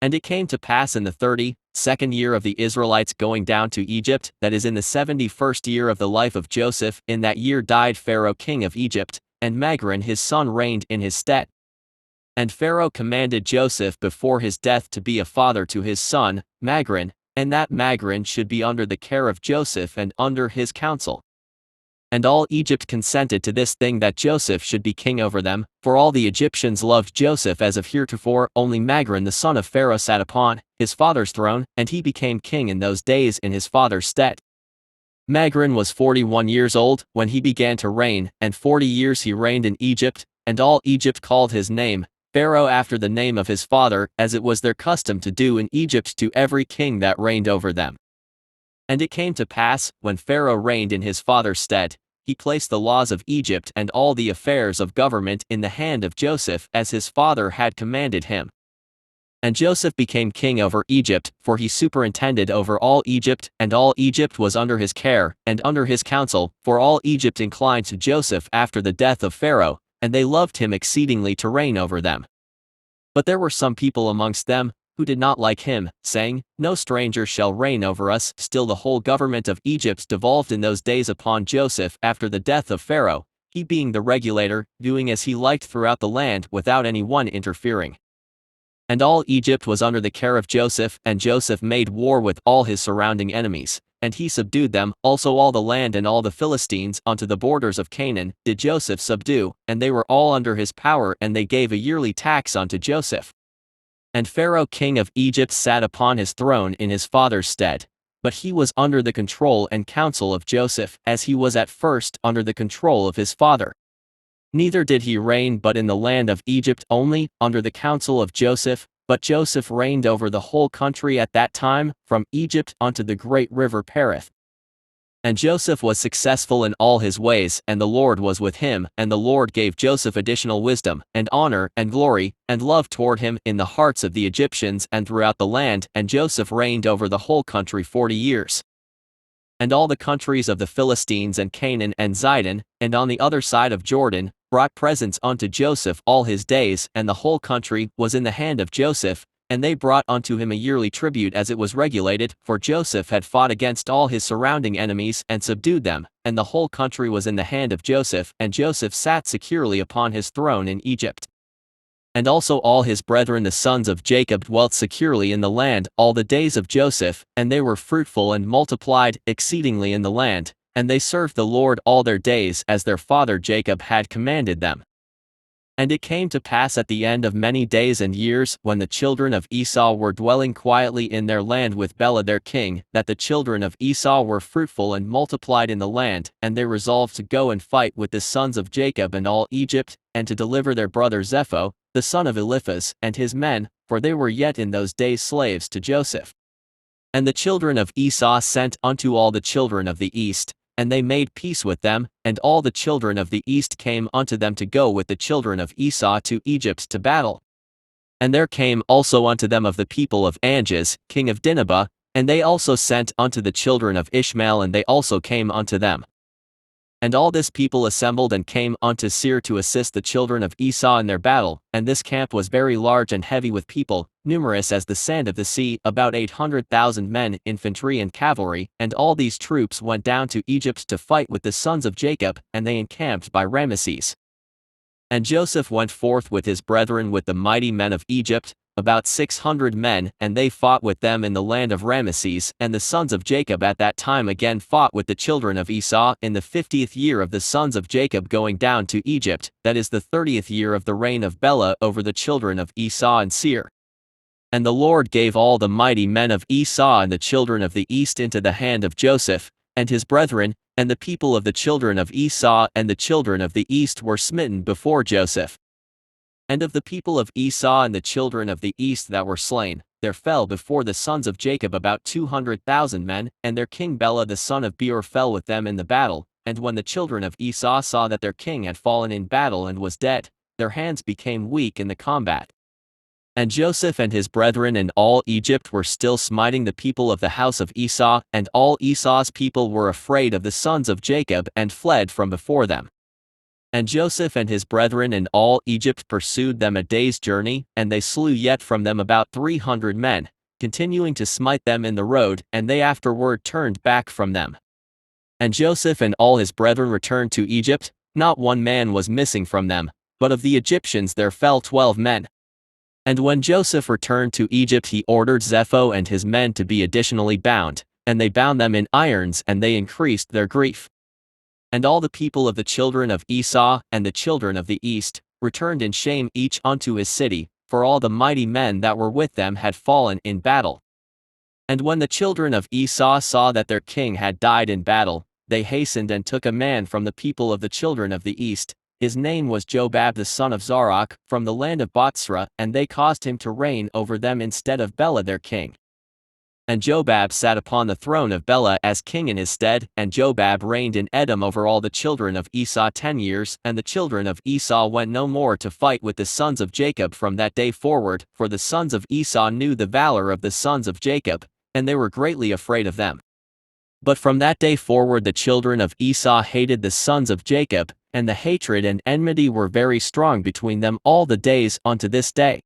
And it came to pass in the 32nd year of the Israelites going down to Egypt, that is in the 71st year of the life of Joseph, in that year died Pharaoh king of Egypt, and Magron his son reigned in his stead. And Pharaoh commanded Joseph before his death to be a father to his son, Magron, and that Magron should be under the care of Joseph and under his counsel. And all Egypt consented to this thing that Joseph should be king over them, for all the Egyptians loved Joseph as of heretofore. Only Magron the son of Pharaoh sat upon his father's throne, and he became king in those days in his father's stead. Magron was 41 years old when he began to reign, and 40 years he reigned in Egypt, and all Egypt called his name Pharaoh after the name of his father, as it was their custom to do in Egypt to every king that reigned over them. And it came to pass, when Pharaoh reigned in his father's stead, he placed the laws of Egypt and all the affairs of government in the hand of Joseph as his father had commanded him. And Joseph became king over Egypt, for he superintended over all Egypt, and all Egypt was under his care, and under his counsel, for all Egypt inclined to Joseph after the death of Pharaoh, and they loved him exceedingly to reign over them. But there were some people amongst them, who did not like him, saying, No stranger shall reign over us. Still the whole government of Egypt devolved in those days upon Joseph after the death of Pharaoh, he being the regulator, doing as he liked throughout the land without any one interfering. And all Egypt was under the care of Joseph, and Joseph made war with all his surrounding enemies, and he subdued them. Also all the land and all the Philistines unto the borders of Canaan did Joseph subdue, and they were all under his power, and they gave a yearly tax unto Joseph. And Pharaoh king of Egypt sat upon his throne in his father's stead, but he was under the control and counsel of Joseph, as he was at first under the control of his father. Neither did he reign but in the land of Egypt only, under the counsel of Joseph, but Joseph reigned over the whole country at that time, from Egypt unto the great river Perith. And Joseph was successful in all his ways, and the Lord was with him, and the Lord gave Joseph additional wisdom, and honor, and glory, and love toward him in the hearts of the Egyptians and throughout the land, and Joseph reigned over the whole country 40 years. And all the countries of the Philistines and Canaan and Zidon, and on the other side of Jordan, brought presents unto Joseph all his days, and the whole country was in the hand of Joseph, and they brought unto him a yearly tribute as it was regulated, for Joseph had fought against all his surrounding enemies and subdued them, and the whole country was in the hand of Joseph, and Joseph sat securely upon his throne in Egypt. And also all his brethren the sons of Jacob dwelt securely in the land all the days of Joseph, and they were fruitful and multiplied exceedingly in the land, and they served the Lord all their days as their father Jacob had commanded them. And it came to pass at the end of many days and years, when the children of Esau were dwelling quietly in their land with Bela their king, that the children of Esau were fruitful and multiplied in the land, and they resolved to go and fight with the sons of Jacob and all Egypt, and to deliver their brother Zepho, the son of Eliphaz, and his men, for they were yet in those days slaves to Joseph. And the children of Esau sent unto all the children of the east, and they made peace with them, and all the children of the east came unto them to go with the children of Esau to Egypt to battle. And there came also unto them of the people of Anjas, king of Dinhabah, and they also sent unto the children of Ishmael, and they also came unto them. And all this people assembled and came unto Seir to assist the children of Esau in their battle, and this camp was very large and heavy with people, numerous as the sand of the sea, about 800,000 men, infantry and cavalry, and all these troops went down to Egypt to fight with the sons of Jacob, and they encamped by Ramesses. And Joseph went forth with his brethren with the mighty men of Egypt, about 600 men, and they fought with them in the land of Ramesses, and the sons of Jacob at that time again fought with the children of Esau in the 50th year of the sons of Jacob going down to Egypt, that is the 30th year of the reign of Bela over the children of Esau and Seir. And the Lord gave all the mighty men of Esau and the children of the east into the hand of Joseph, and his brethren, and the people of the children of Esau and the children of the east were smitten before Joseph. And of the people of Esau and the children of the east that were slain, there fell before the sons of Jacob about 200,000 men, and their king Bela the son of Beor fell with them in the battle. And when the children of Esau saw that their king had fallen in battle and was dead, their hands became weak in the combat. And Joseph and his brethren and all Egypt were still smiting the people of the house of Esau, and all Esau's people were afraid of the sons of Jacob and fled from before them. And Joseph and his brethren and all Egypt pursued them a day's journey, and they slew yet from them about 300 men, continuing to smite them in the road, and they afterward turned back from them. And Joseph and all his brethren returned to Egypt, not one man was missing from them, but of the Egyptians there fell 12 men. And when Joseph returned to Egypt, he ordered Zepho and his men to be additionally bound, and they bound them in irons, and they increased their grief. And all the people of the children of Esau and the children of the east returned in shame each unto his city, for all the mighty men that were with them had fallen in battle. And when the children of Esau saw that their king had died in battle, they hastened and took a man from the people of the children of the east. His name was Jobab the son of Zarach, from the land of Botsra, and they caused him to reign over them instead of Bela their king. And Jobab sat upon the throne of Bela as king in his stead, and Jobab reigned in Edom over all the children of Esau 10 years, and the children of Esau went no more to fight with the sons of Jacob from that day forward, for the sons of Esau knew the valor of the sons of Jacob, and they were greatly afraid of them. But from that day forward the children of Esau hated the sons of Jacob, and the hatred and enmity were very strong between them all the days unto this day.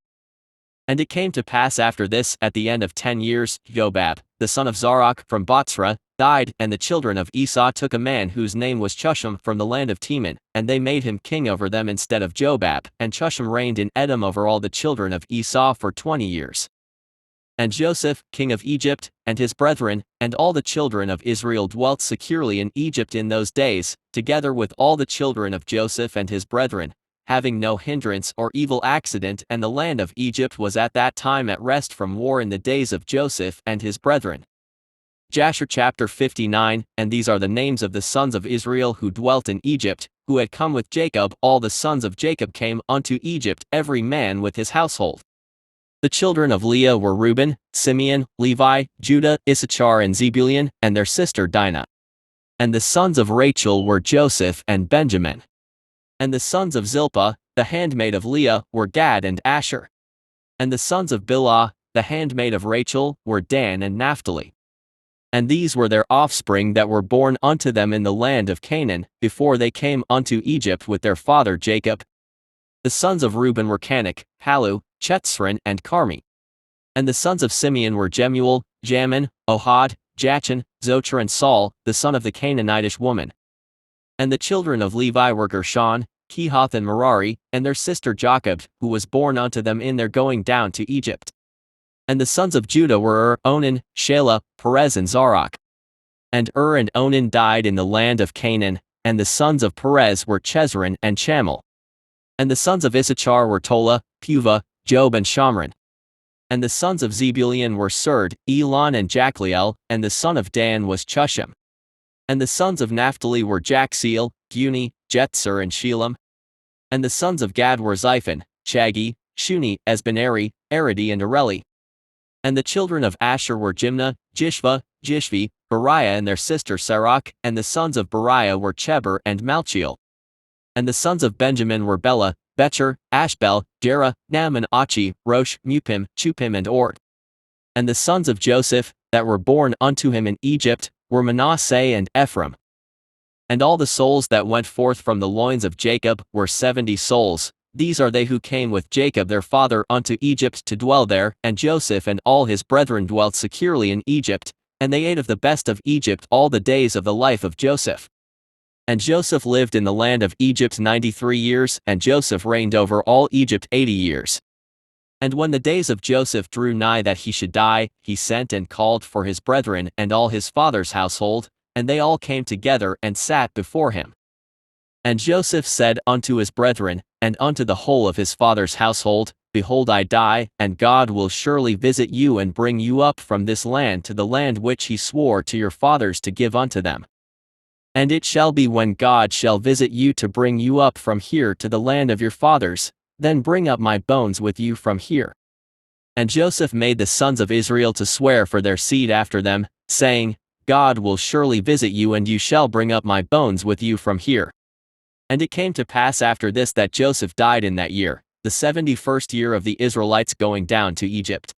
And it came to pass after this, at the end of 10 years, Jobab, the son of Zarach from Botsra, died, and the children of Esau took a man whose name was Chusham from the land of Teman, and they made him king over them instead of Jobab, and Chusham reigned in Edom over all the children of Esau for 20 years. And Joseph, king of Egypt, and his brethren, and all the children of Israel dwelt securely in Egypt in those days, together with all the children of Joseph and his brethren, having no hindrance or evil accident, and the land of Egypt was at that time at rest from war in the days of Joseph and his brethren. Jasher chapter 59. And these are the names of the sons of Israel who dwelt in Egypt, who had come with Jacob. All the sons of Jacob came unto Egypt, every man with his household. The children of Leah were Reuben, Simeon, Levi, Judah, Issachar and Zebulun, and their sister Dinah. And the sons of Rachel were Joseph and Benjamin. And the sons of Zilpah, the handmaid of Leah, were Gad and Asher. And the sons of Bilhah, the handmaid of Rachel, were Dan and Naphtali. And these were their offspring that were born unto them in the land of Canaan, before they came unto Egypt with their father Jacob. The sons of Reuben were Canak, Palu, Chetzron and Carmi. And the sons of Simeon were Jemuel, Jamin, Ohad, Jachin, Zocher and Saul, the son of the Canaanitish woman. And the children of Levi were Gershon, Kehath and Merari, and their sister Jochebed, who was born unto them in their going down to Egypt. And the sons of Judah were Onan, Shelah, Perez and Zarach. And and Onan died in the land of Canaan, and the sons of Perez were Chezron and Chamel. And the sons of Issachar were Tola, Puvah, Job and Shamron. And the sons of Zebulun were Serd, Elon and Jachleel, and the son of Dan was Chusham. And the sons of Naphtali were Jaxeel, Guni, Jetzer and Shelam. And the sons of Gad were Xiphon, Chagi, Shuni, Esbeneri, Aradi and Areli. And the children of Asher were Jimnah, Jishva, Jishvi, Beriah and their sister Serach, and the sons of Beriah were Cheber and Malchiel. And the sons of Benjamin were Bela, Becher, Ashbel, Jerah, Naaman, Achi, Rosh, Mupim, Chupim and Ord. And the sons of Joseph, that were born unto him in Egypt, were Manasseh and Ephraim. And all the souls that went forth from the loins of Jacob were 70 souls. These are they who came with Jacob their father unto Egypt to dwell there, and Joseph and all his brethren dwelt securely in Egypt, and they ate of the best of Egypt all the days of the life of Joseph. And Joseph lived in the land of Egypt 93 years, and Joseph reigned over all Egypt 80 years. And when the days of Joseph drew nigh that he should die, he sent and called for his brethren and all his father's household, and they all came together and sat before him. And Joseph said unto his brethren, and unto the whole of his father's household, Behold, I die, and God will surely visit you and bring you up from this land to the land which he swore to your fathers to give unto them. And it shall be when God shall visit you to bring you up from here to the land of your fathers, then bring up my bones with you from here. And Joseph made the sons of Israel to swear for their seed after them, saying, God will surely visit you and you shall bring up my bones with you from here. And it came to pass after this that Joseph died in that year, the 71st year of the Israelites going down to Egypt.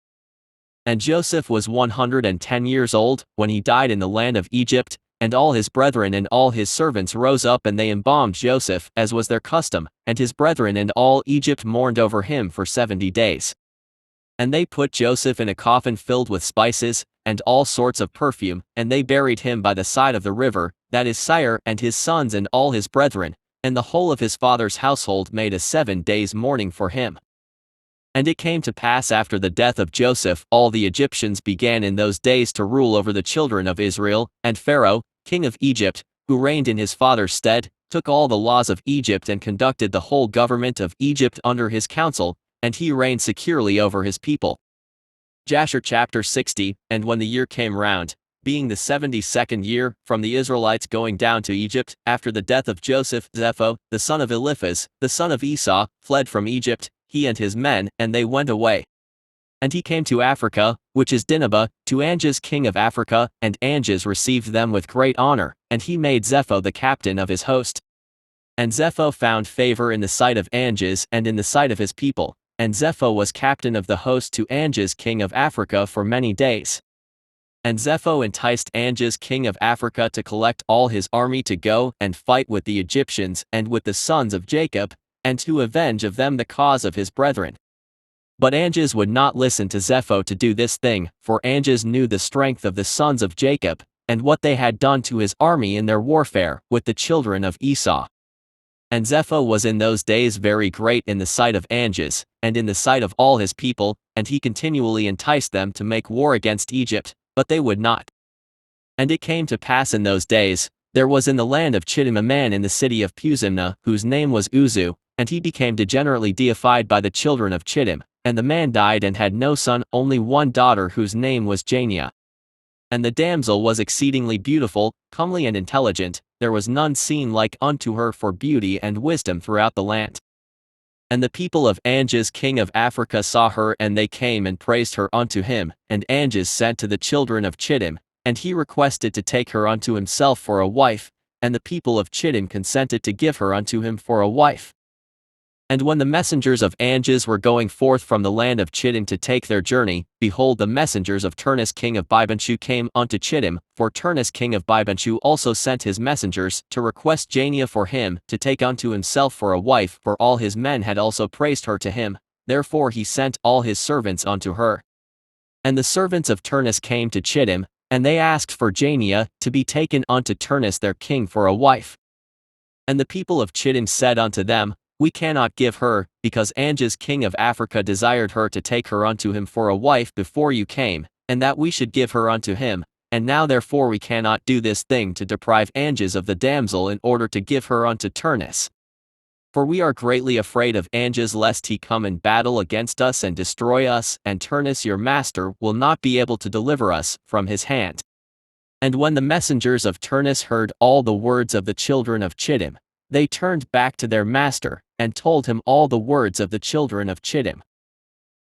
And Joseph was 110 years old when he died in the land of Egypt, And all his brethren and all his servants rose up and they embalmed Joseph, as was their custom, and his brethren and all Egypt mourned over him for 70 days. And they put Joseph in a coffin filled with spices, and all sorts of perfume, and they buried him by the side of the river, that is Sire, and his sons and all his brethren, and the whole of his father's household made a 7 days mourning for him. And it came to pass after the death of Joseph, all the Egyptians began in those days to rule over the children of Israel, and Pharaoh, king of Egypt, who reigned in his father's stead, took all the laws of Egypt and conducted the whole government of Egypt under his counsel, and he reigned securely over his people. Jasher chapter 60. And when the year came round, being the 72nd year, from the Israelites going down to Egypt, after the death of Joseph, Zepho, the son of Eliphaz, the son of Esau, fled from Egypt, he and his men, and they went away. And he came to Africa, which is Dinhabah, to Anges king of Africa, and Anges received them with great honor, and he made Zepho the captain of his host. And Zepho found favor in the sight of Anges and in the sight of his people, and Zepho was captain of the host to Anges king of Africa for many days. And Zepho enticed Anges king of Africa to collect all his army to go and fight with the Egyptians and with the sons of Jacob, and to avenge of them the cause of his brethren. But Anges would not listen to Zepho to do this thing, for Anges knew the strength of the sons of Jacob, and what they had done to his army in their warfare with the children of Esau. And Zepho was in those days very great in the sight of Anges, and in the sight of all his people, and he continually enticed them to make war against Egypt, but they would not. And it came to pass in those days, there was in the land of Chittim a man in the city of Puzimna, whose name was Uzu, and he became degenerately deified by the children of Chittim, and the man died and had no son, only one daughter whose name was Jania. And the damsel was exceedingly beautiful, comely and intelligent, there was none seen like unto her for beauty and wisdom throughout the land. And the people of Anges king of Africa saw her, and they came and praised her unto him, and Anges sent to the children of Chittim, and he requested to take her unto himself for a wife, and the people of Chittim consented to give her unto him for a wife. And when the messengers of Anges were going forth from the land of Chittim to take their journey, behold, the messengers of Turnus king of Bibanshu came unto Chittim, for Turnus king of Bibanshu also sent his messengers to request Jania for him to take unto himself for a wife, for all his men had also praised her to him, therefore he sent all his servants unto her. And the servants of Turnus came to Chittim, and they asked for Jania to be taken unto Turnus their king for a wife. And the people of Chittim said unto them, We cannot give her, because Anges king of Africa desired her to take her unto him for a wife before you came, and that we should give her unto him, and now therefore we cannot do this thing to deprive Anges of the damsel in order to give her unto Turnus. For we are greatly afraid of Anges lest he come in battle against us and destroy us, and Turnus your master will not be able to deliver us from his hand. And when the messengers of Turnus heard all the words of the children of Chittim, they turned back to their master, and told him all the words of the children of Chittim.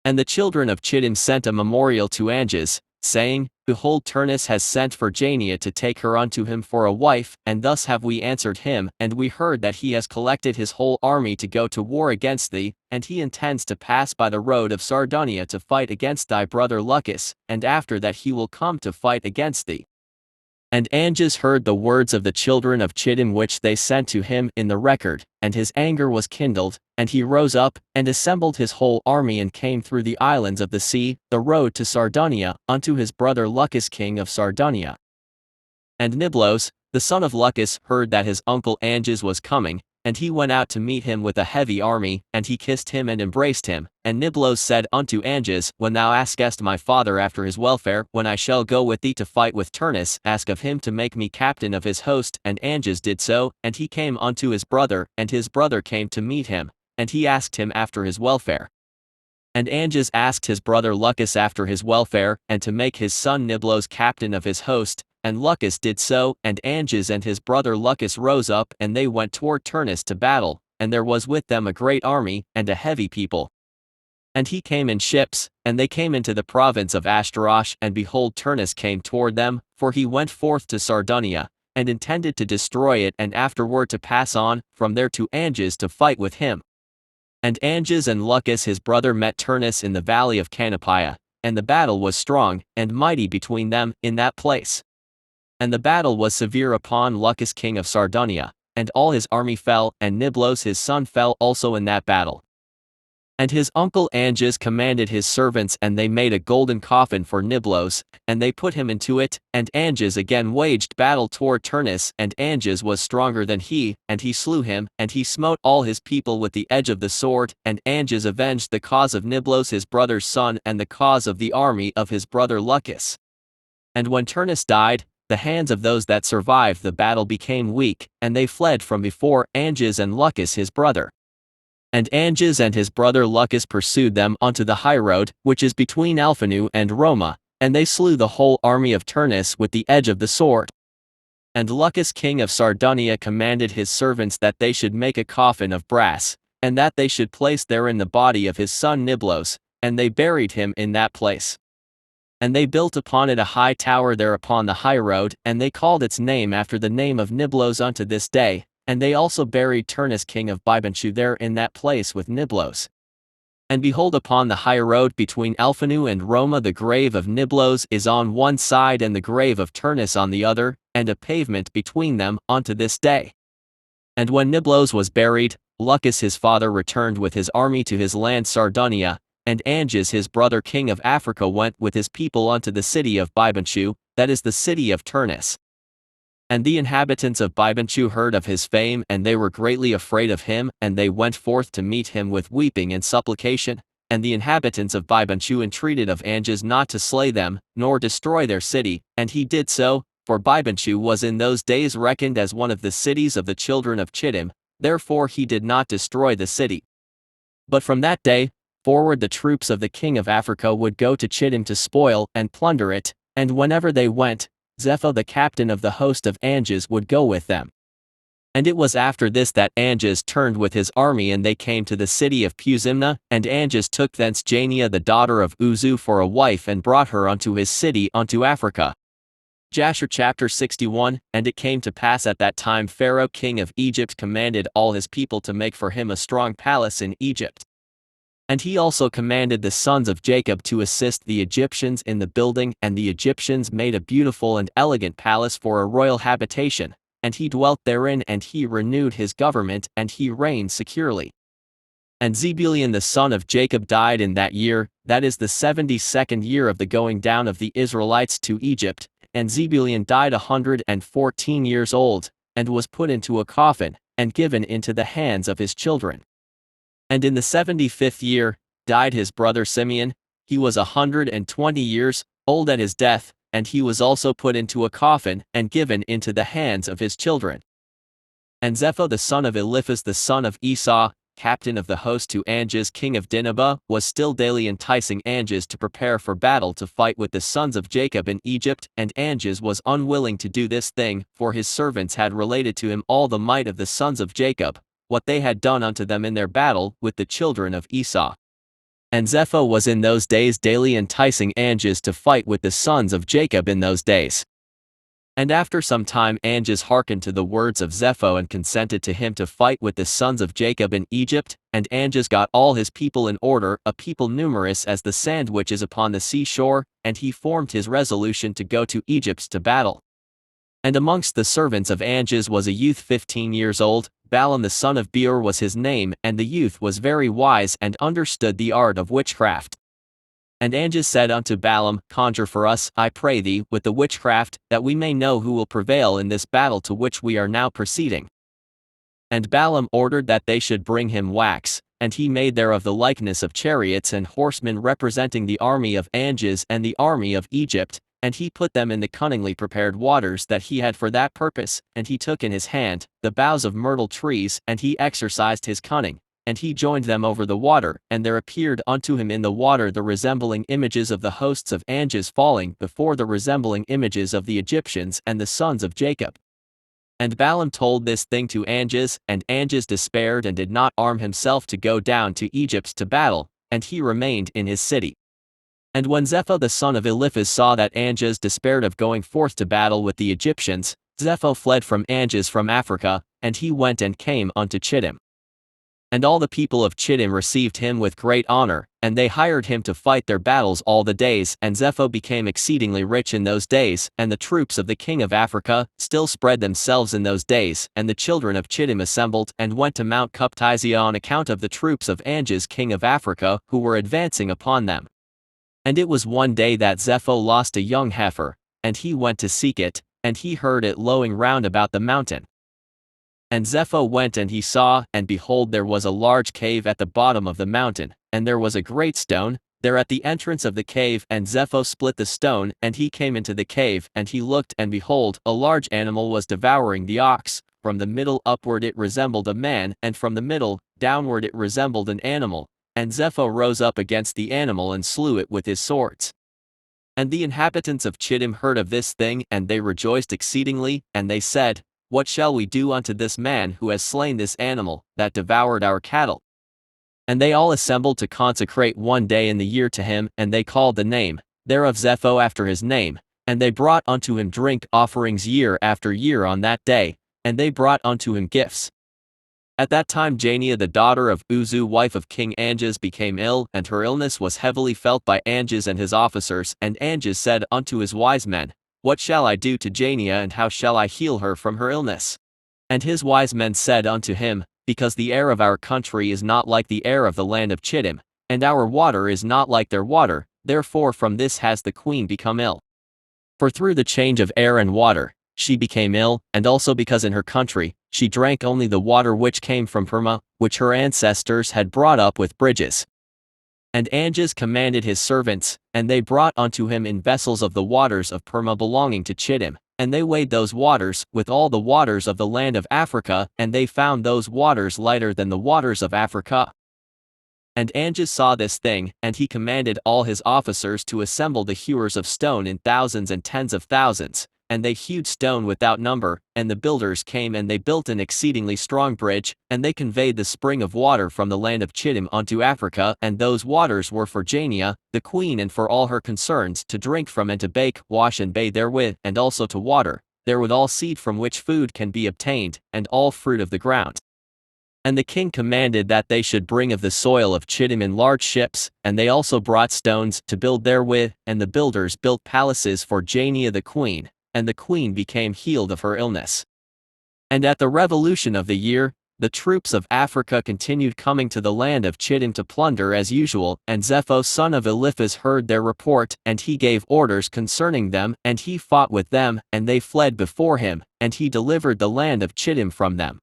And the children of Chittim sent a memorial to Anges, saying, Behold, Turnus has sent for Jania to take her unto him for a wife, and thus have we answered him, and we heard that he has collected his whole army to go to war against thee, and he intends to pass by the road of Sardunia to fight against thy brother Lucus, and after that he will come to fight against thee. And Anges heard the words of the children of Chittim which they sent to him in the record, and his anger was kindled, and he rose up, and assembled his whole army and came through the islands of the sea, the road to Sardunia, unto his brother Lucus king of Sardunia. And Niblos, the son of Lucus, heard that his uncle Anges was coming, and he went out to meet him with a heavy army, and he kissed him and embraced him. And Niblos said unto Anges, When thou askest my father after his welfare, when I shall go with thee to fight with Turnus, ask of him to make me captain of his host. And Anges did so, and he came unto his brother, and his brother came to meet him, and he asked him after his welfare. And Anges asked his brother Lucus after his welfare, and to make his son Niblos captain of his host. And Lucus did so, and Anges and his brother Lucus rose up, and they went toward Turnus to battle, and there was with them a great army, and a heavy people. And he came in ships, and they came into the province of Ashtarosh, and behold, Turnus came toward them, for he went forth to Sardunia, and intended to destroy it, and afterward to pass on from there to Anges to fight with him. And Anges and Lucus his brother met Turnus in the valley of Canopiah, and the battle was strong and mighty between them in that place. And the battle was severe upon Lucus king of Sardunia, and all his army fell, and Niblos his son fell also in that battle. And his uncle Anges commanded his servants, and they made a golden coffin for Niblos, and they put him into it, and Anges again waged battle toward Turnus, and Anges was stronger than he, and he slew him, and he smote all his people with the edge of the sword, and Anges avenged the cause of Niblos his brother's son, and the cause of the army of his brother Lucus. And when Turnus died, the hands of those that survived the battle became weak, and they fled from before Anges and Lucus his brother. And Anges and his brother Lucus pursued them unto the highroad, which is between Alphanu and Roma, and they slew the whole army of Turnus with the edge of the sword. And Lucus king of Sardunia commanded his servants that they should make a coffin of brass, and that they should place therein the body of his son Niblos, and they buried him in that place. And they built upon it a high tower there upon the highroad, and they called its name after the name of Niblos unto this day. And they also buried Turnus king of Bibanchu there in that place with Niblos. And behold, upon the high road between Alphanu and Roma the grave of Niblos is on one side and the grave of Turnus on the other, and a pavement between them unto this day. And when Niblos was buried, Lucus his father returned with his army to his land Sardunia, and Anges his brother king of Africa went with his people unto the city of Bibanchu, that is the city of Turnus. And the inhabitants of Bibanchu heard of his fame, and they were greatly afraid of him, and they went forth to meet him with weeping and supplication. And the inhabitants of Bibanchu entreated of Anges not to slay them, nor destroy their city, and he did so, for Bibanchu was in those days reckoned as one of the cities of the children of Chittim, therefore he did not destroy the city. But from that day forward the troops of the king of Africa would go to Chittim to spoil and plunder it, and whenever they went, Zepho the captain of the host of Anges would go with them. And it was after this that Anges turned with his army, and they came to the city of Puzimna, and Anges took thence Jania the daughter of Uzu for a wife, and brought her unto his city unto Africa. Jasher chapter 61. And it came to pass at that time Pharaoh king of Egypt commanded all his people to make for him a strong palace in Egypt. And he also commanded the sons of Jacob to assist the Egyptians in the building, and the Egyptians made a beautiful and elegant palace for a royal habitation, and he dwelt therein, and he renewed his government, and he reigned securely. And Zebulun the son of Jacob died in that year, that is the 72nd year of the going down of the Israelites to Egypt, and Zebulun died 114 years old, and was put into a coffin, and given into the hands of his children. And in the 75th year died his brother Simeon. He was 120 years old at his death, and he was also put into a coffin, and given into the hands of his children. And Zepho the son of Eliphaz the son of Esau, captain of the host to Anges king of Dinhabah, was still daily enticing Anges to prepare for battle to fight with the sons of Jacob in Egypt, and Anges was unwilling to do this thing, for his servants had related to him all the might of the sons of Jacob, what they had done unto them in their battle with the children of Esau. And Zepho was in those days daily enticing Anges to fight with the sons of Jacob in those days. And after some time Anges hearkened to the words of Zepho, and consented to him to fight with the sons of Jacob in Egypt, and Anges got all his people in order, a people numerous as the sand which is upon the seashore, and he formed his resolution to go to Egypt to battle. And amongst the servants of Anges was a youth 15 years old, Balaam the son of Beor was his name, and the youth was very wise and understood the art of witchcraft. And Anges said unto Balaam, Conjure for us, I pray thee, with the witchcraft, that we may know who will prevail in this battle to which we are now proceeding. And Balaam ordered that they should bring him wax, and he made thereof the likeness of chariots and horsemen representing the army of Anges and the army of Egypt, and he put them in the cunningly prepared waters that he had for that purpose, and he took in his hand the boughs of myrtle trees, and he exercised his cunning, and he joined them over the water, and there appeared unto him in the water the resembling images of the hosts of Anges falling before the resembling images of the Egyptians and the sons of Jacob. And Balaam told this thing to Anges, and Anges despaired and did not arm himself to go down to Egypt to battle, and he remained in his city. And when Zepho the son of Eliphaz saw that Anges despaired of going forth to battle with the Egyptians, Zepho fled from Anges from Africa, and he went and came unto Chittim. And all the people of Chittim received him with great honor, and they hired him to fight their battles all the days. And Zepho became exceedingly rich in those days, and the troops of the king of Africa still spread themselves in those days. And the children of Chittim assembled and went to Mount Cuphtisea on account of the troops of Anges king of Africa, who were advancing upon them. And it was one day that Zepho lost a young heifer, and he went to seek it, and he heard it lowing round about the mountain. And Zepho went and he saw, and behold there was a large cave at the bottom of the mountain, and there was a great stone there at the entrance of the cave. And Zepho split the stone, and he came into the cave, and he looked, and behold, a large animal was devouring the ox. From the middle upward it resembled a man, and from the middle downward it resembled an animal. And Zepho rose up against the animal and slew it with his swords. And the inhabitants of Chittim heard of this thing, and they rejoiced exceedingly, and they said, "What shall we do unto this man who has slain this animal, that devoured our cattle?" And they all assembled to consecrate one day in the year to him, and they called the name thereof Zepho after his name. And they brought unto him drink offerings year after year on that day, and they brought unto him gifts. At that time Jania the daughter of Uzu wife of King Anges became ill, and her illness was heavily felt by Anges and his officers. And Anges said unto his wise men, "What shall I do to Jania, and how shall I heal her from her illness?" And his wise men said unto him, "Because the air of our country is not like the air of the land of Chittim, and our water is not like their water, therefore from this has the queen become ill. For through the change of air and water, she became ill, and also because in her country, she drank only the water which came from Perma, which her ancestors had brought up with bridges." And Anges commanded his servants, and they brought unto him in vessels of the waters of Perma belonging to Chittim, and they weighed those waters with all the waters of the land of Africa, and they found those waters lighter than the waters of Africa. And Anges saw this thing, and he commanded all his officers to assemble the hewers of stone in thousands and tens of thousands, and they hewed stone without number. And the builders came and they built an exceedingly strong bridge, and they conveyed the spring of water from the land of Chittim unto Africa. And those waters were for Jania, the queen, and for all her concerns, to drink from and to bake, wash and bathe therewith, and also to water therewith all seed from which food can be obtained, and all fruit of the ground. And the king commanded that they should bring of the soil of Chittim in large ships, and they also brought stones to build therewith, and the builders built palaces for Jania the queen, and the queen became healed of her illness. And at the revolution of the year, the troops of Africa continued coming to the land of Chittim to plunder as usual, and Zepho son of Eliphaz heard their report, and he gave orders concerning them, and he fought with them, and they fled before him, and he delivered the land of Chittim from them.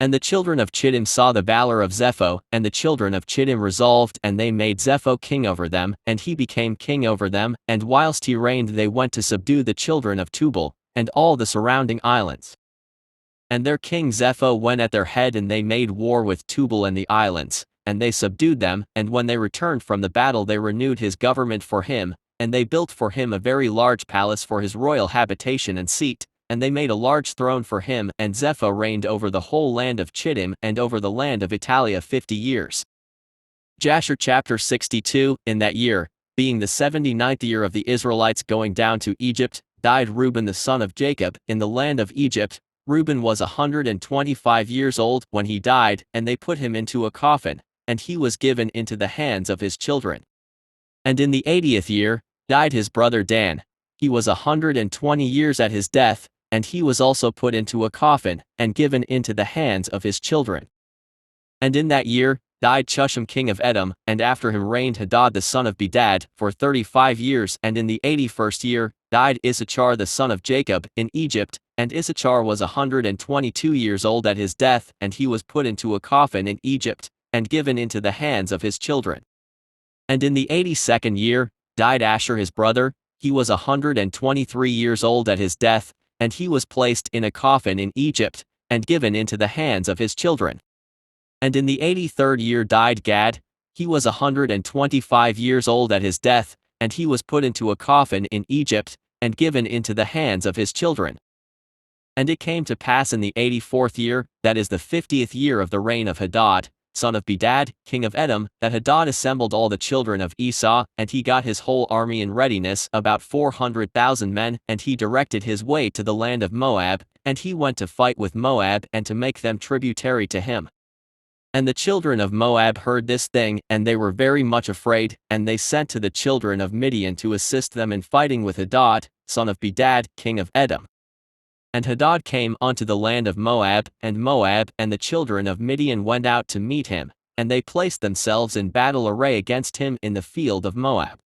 And the children of Chittim saw the valor of Zepho, and the children of Chittim resolved, and they made Zepho king over them, and he became king over them. And whilst he reigned they went to subdue the children of Tubal, and all the surrounding islands. And their king Zepho went at their head, and they made war with Tubal and the islands, and they subdued them. And when they returned from the battle they renewed his government for him, and they built for him a very large palace for his royal habitation and seat, and they made a large throne for him. And Zepho reigned over the whole land of Chittim and over the land of Italia 50 years. Jasher chapter 62. In that year, being the 79th year of the Israelites going down to Egypt, died Reuben the son of Jacob in the land of Egypt. Reuben was 125 years old when he died, and they put him into a coffin, and he was given into the hands of his children. And in the 80th year, died his brother Dan. He was 120 years at his death, and he was also put into a coffin, and given into the hands of his children. And in that year, died Chushan king of Edom, and after him reigned Hadad the son of Bedad for 35 years. And in the 81st year, died Issachar the son of Jacob in Egypt, and Issachar was 122 years old at his death, and he was put into a coffin in Egypt, and given into the hands of his children. And in the 82nd year, died Asher his brother. He was 123 years old at his death, and he was placed in a coffin in Egypt, and given into the hands of his children. And in the 83rd year died Gad. He was 125 years old at his death, and he was put into a coffin in Egypt, and given into the hands of his children. And it came to pass in the 84th year, that is the 50th year of the reign of Hadad, son of Bedad, king of Edom, that Hadad assembled all the children of Esau, and he got his whole army in readiness, about 400,000 men, and he directed his way to the land of Moab, and he went to fight with Moab and to make them tributary to him. And the children of Moab heard this thing, and they were very much afraid, and they sent to the children of Midian to assist them in fighting with Hadad, son of Bedad, king of Edom. And Hadad came unto the land of Moab and the children of Midian went out to meet him, and they placed themselves in battle array against him in the field of Moab.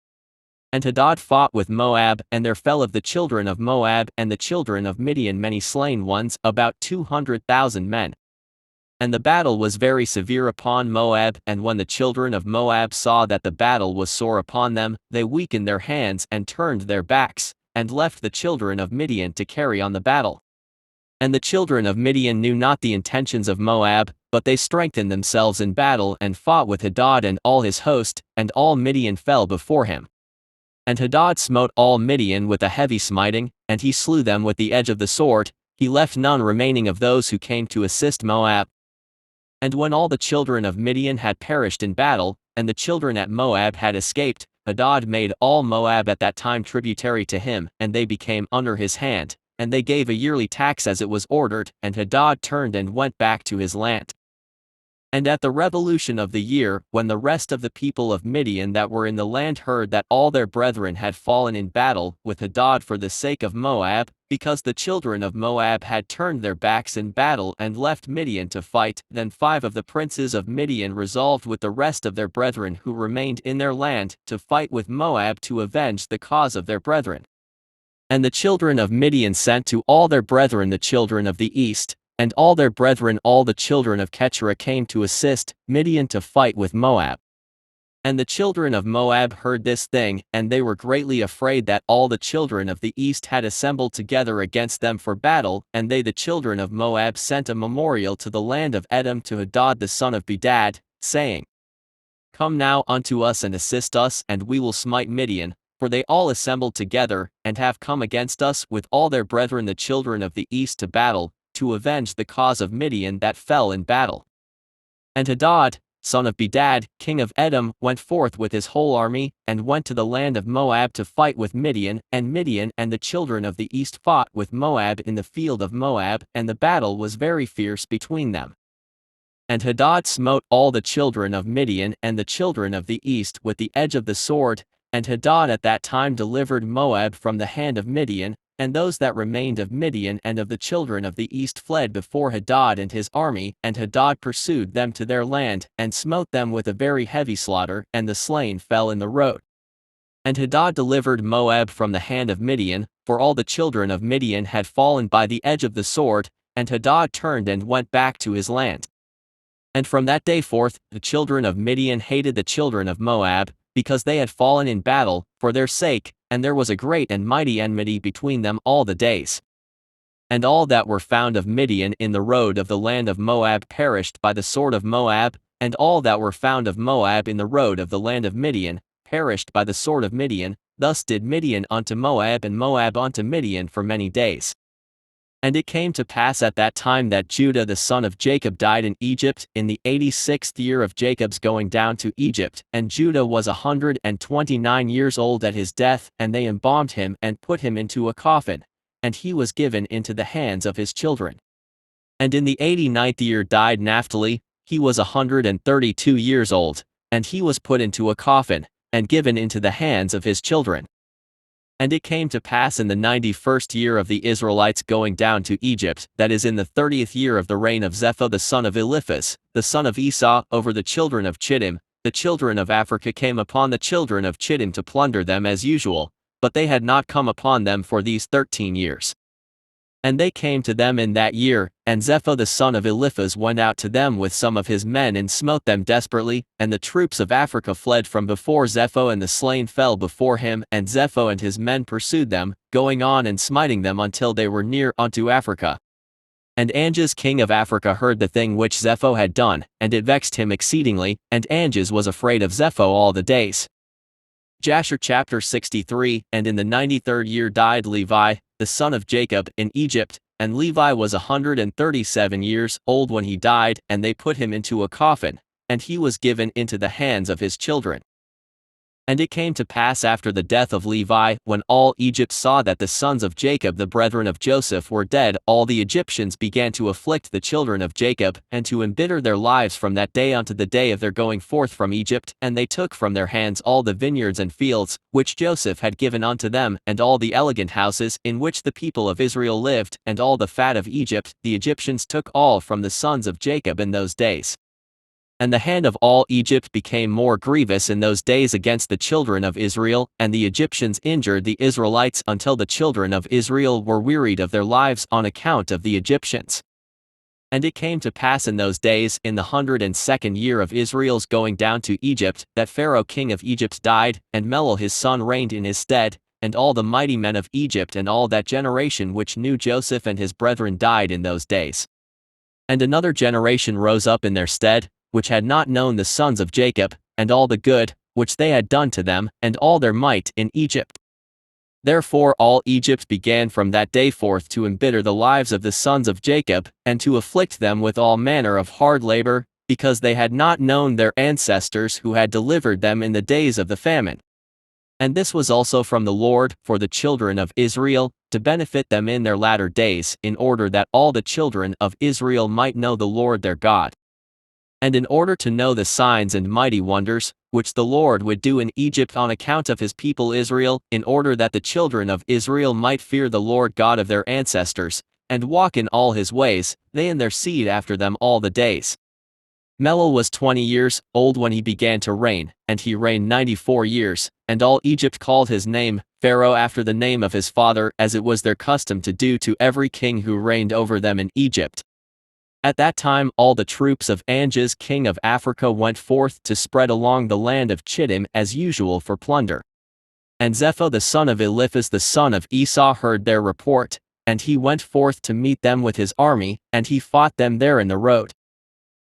And Hadad fought with Moab, and there fell of the children of Moab and the children of Midian many slain ones, about 200,000 men. And the battle was very severe upon Moab, and when the children of Moab saw that the battle was sore upon them, they weakened their hands and turned their backs, and left the children of Midian to carry on the battle. And the children of Midian knew not the intentions of Moab, but they strengthened themselves in battle and fought with Hadad and all his host, and all Midian fell before him. And Hadad smote all Midian with a heavy smiting, and he slew them with the edge of the sword, he left none remaining of those who came to assist Moab. And when all the children of Midian had perished in battle, and the children at Moab had escaped, Hadad made all Moab at that time tributary to him, and they became under his hand, and they gave a yearly tax as it was ordered, and Hadad turned and went back to his land. And at the revolution of the year, when the rest of the people of Midian that were in the land heard that all their brethren had fallen in battle with Hadad for the sake of Moab, because the children of Moab had turned their backs in battle and left Midian to fight, then 5 of the princes of Midian resolved with the rest of their brethren who remained in their land to fight with Moab to avenge the cause of their brethren. And the children of Midian sent to all their brethren the children of the east, and all their brethren all the children of Keturah came to assist Midian to fight with Moab. And the children of Moab heard this thing, and they were greatly afraid that all the children of the east had assembled together against them for battle, and they the children of Moab sent a memorial to the land of Edom to Hadad the son of Bedad, saying, Come now unto us and assist us, and we will smite Midian, for they all assembled together, and have come against us with all their brethren the children of the east to battle, to avenge the cause of Midian that fell in battle. And Hadad, son of Bedad, king of Edom, went forth with his whole army, and went to the land of Moab to fight with Midian and the children of the east fought with Moab in the field of Moab, and the battle was very fierce between them. And Hadad smote all the children of Midian and the children of the east with the edge of the sword, and Hadad at that time delivered Moab from the hand of Midian, and those that remained of Midian and of the children of the east fled before Hadad and his army, and Hadad pursued them to their land, and smote them with a very heavy slaughter, and the slain fell in the road. And Hadad delivered Moab from the hand of Midian, for all the children of Midian had fallen by the edge of the sword, and Hadad turned and went back to his land. And from that day forth, the children of Midian hated the children of Moab, because they had fallen in battle, for their sake, and there was a great and mighty enmity between them all the days. And all that were found of Midian in the road of the land of Moab perished by the sword of Moab, and all that were found of Moab in the road of the land of Midian perished by the sword of Midian. Thus did Midian unto Moab and Moab unto Midian for many days. And it came to pass at that time that Judah the son of Jacob died in Egypt, in the 86th year of Jacob's going down to Egypt, and Judah was 129 years old at his death, and they embalmed him and put him into a coffin, and he was given into the hands of his children. And in the 89th year died Naphtali, he was 132 years old, and he was put into a coffin, and given into the hands of his children. And it came to pass in the 91st year of the Israelites going down to Egypt, that is in the 30th year of the reign of Zepho the son of Eliphaz, the son of Esau, over the children of Chittim, the children of Africa came upon the children of Chittim to plunder them as usual, but they had not come upon them for these 13 years. And they came to them in that year, and Zepho the son of Eliphaz went out to them with some of his men and smote them desperately, and the troops of Africa fled from before Zepho, and the slain fell before him, and Zepho and his men pursued them, going on and smiting them until they were near unto Africa. And Anjas king of Africa heard the thing which Zepho had done, and it vexed him exceedingly, and Anjas was afraid of Zepho all the days. Jasher chapter 63. And in the 93rd year died Levi, the son of Jacob, in Egypt, and Levi was 137 years old when he died, and they put him into a coffin, and he was given into the hands of his children. And it came to pass after the death of Levi, when all Egypt saw that the sons of Jacob the brethren of Joseph were dead, all the Egyptians began to afflict the children of Jacob, and to embitter their lives from that day unto the day of their going forth from Egypt, and they took from their hands all the vineyards and fields, which Joseph had given unto them, and all the elegant houses, in which the people of Israel lived, and all the fat of Egypt, the Egyptians took all from the sons of Jacob in those days. And the hand of all Egypt became more grievous in those days against the children of Israel, and the Egyptians injured the Israelites until the children of Israel were wearied of their lives on account of the Egyptians. And it came to pass in those days, in the 102nd year of Israel's going down to Egypt, that Pharaoh king of Egypt died, and Melol his son reigned in his stead, and all the mighty men of Egypt and all that generation which knew Joseph and his brethren died in those days. And another generation rose up in their stead, which had not known the sons of Jacob, and all the good, which they had done to them, and all their might in Egypt. Therefore all Egypt began from that day forth to embitter the lives of the sons of Jacob, and to afflict them with all manner of hard labor, because they had not known their ancestors who had delivered them in the days of the famine. And this was also from the Lord, for the children of Israel, to benefit them in their latter days, in order that all the children of Israel might know the Lord their God. And in order to know the signs and mighty wonders, which the Lord would do in Egypt on account of his people Israel, in order that the children of Israel might fear the Lord God of their ancestors, and walk in all his ways, they and their seed after them all the days. Melol was 20 years old when he began to reign, and he reigned 94 years, and all Egypt called his name Pharaoh after the name of his father, as it was their custom to do to every king who reigned over them in Egypt. At that time all the troops of Anges king of Africa went forth to spread along the land of Chittim as usual for plunder. And Zepho the son of Eliphaz the son of Esau heard their report, and he went forth to meet them with his army, and he fought them there in the road.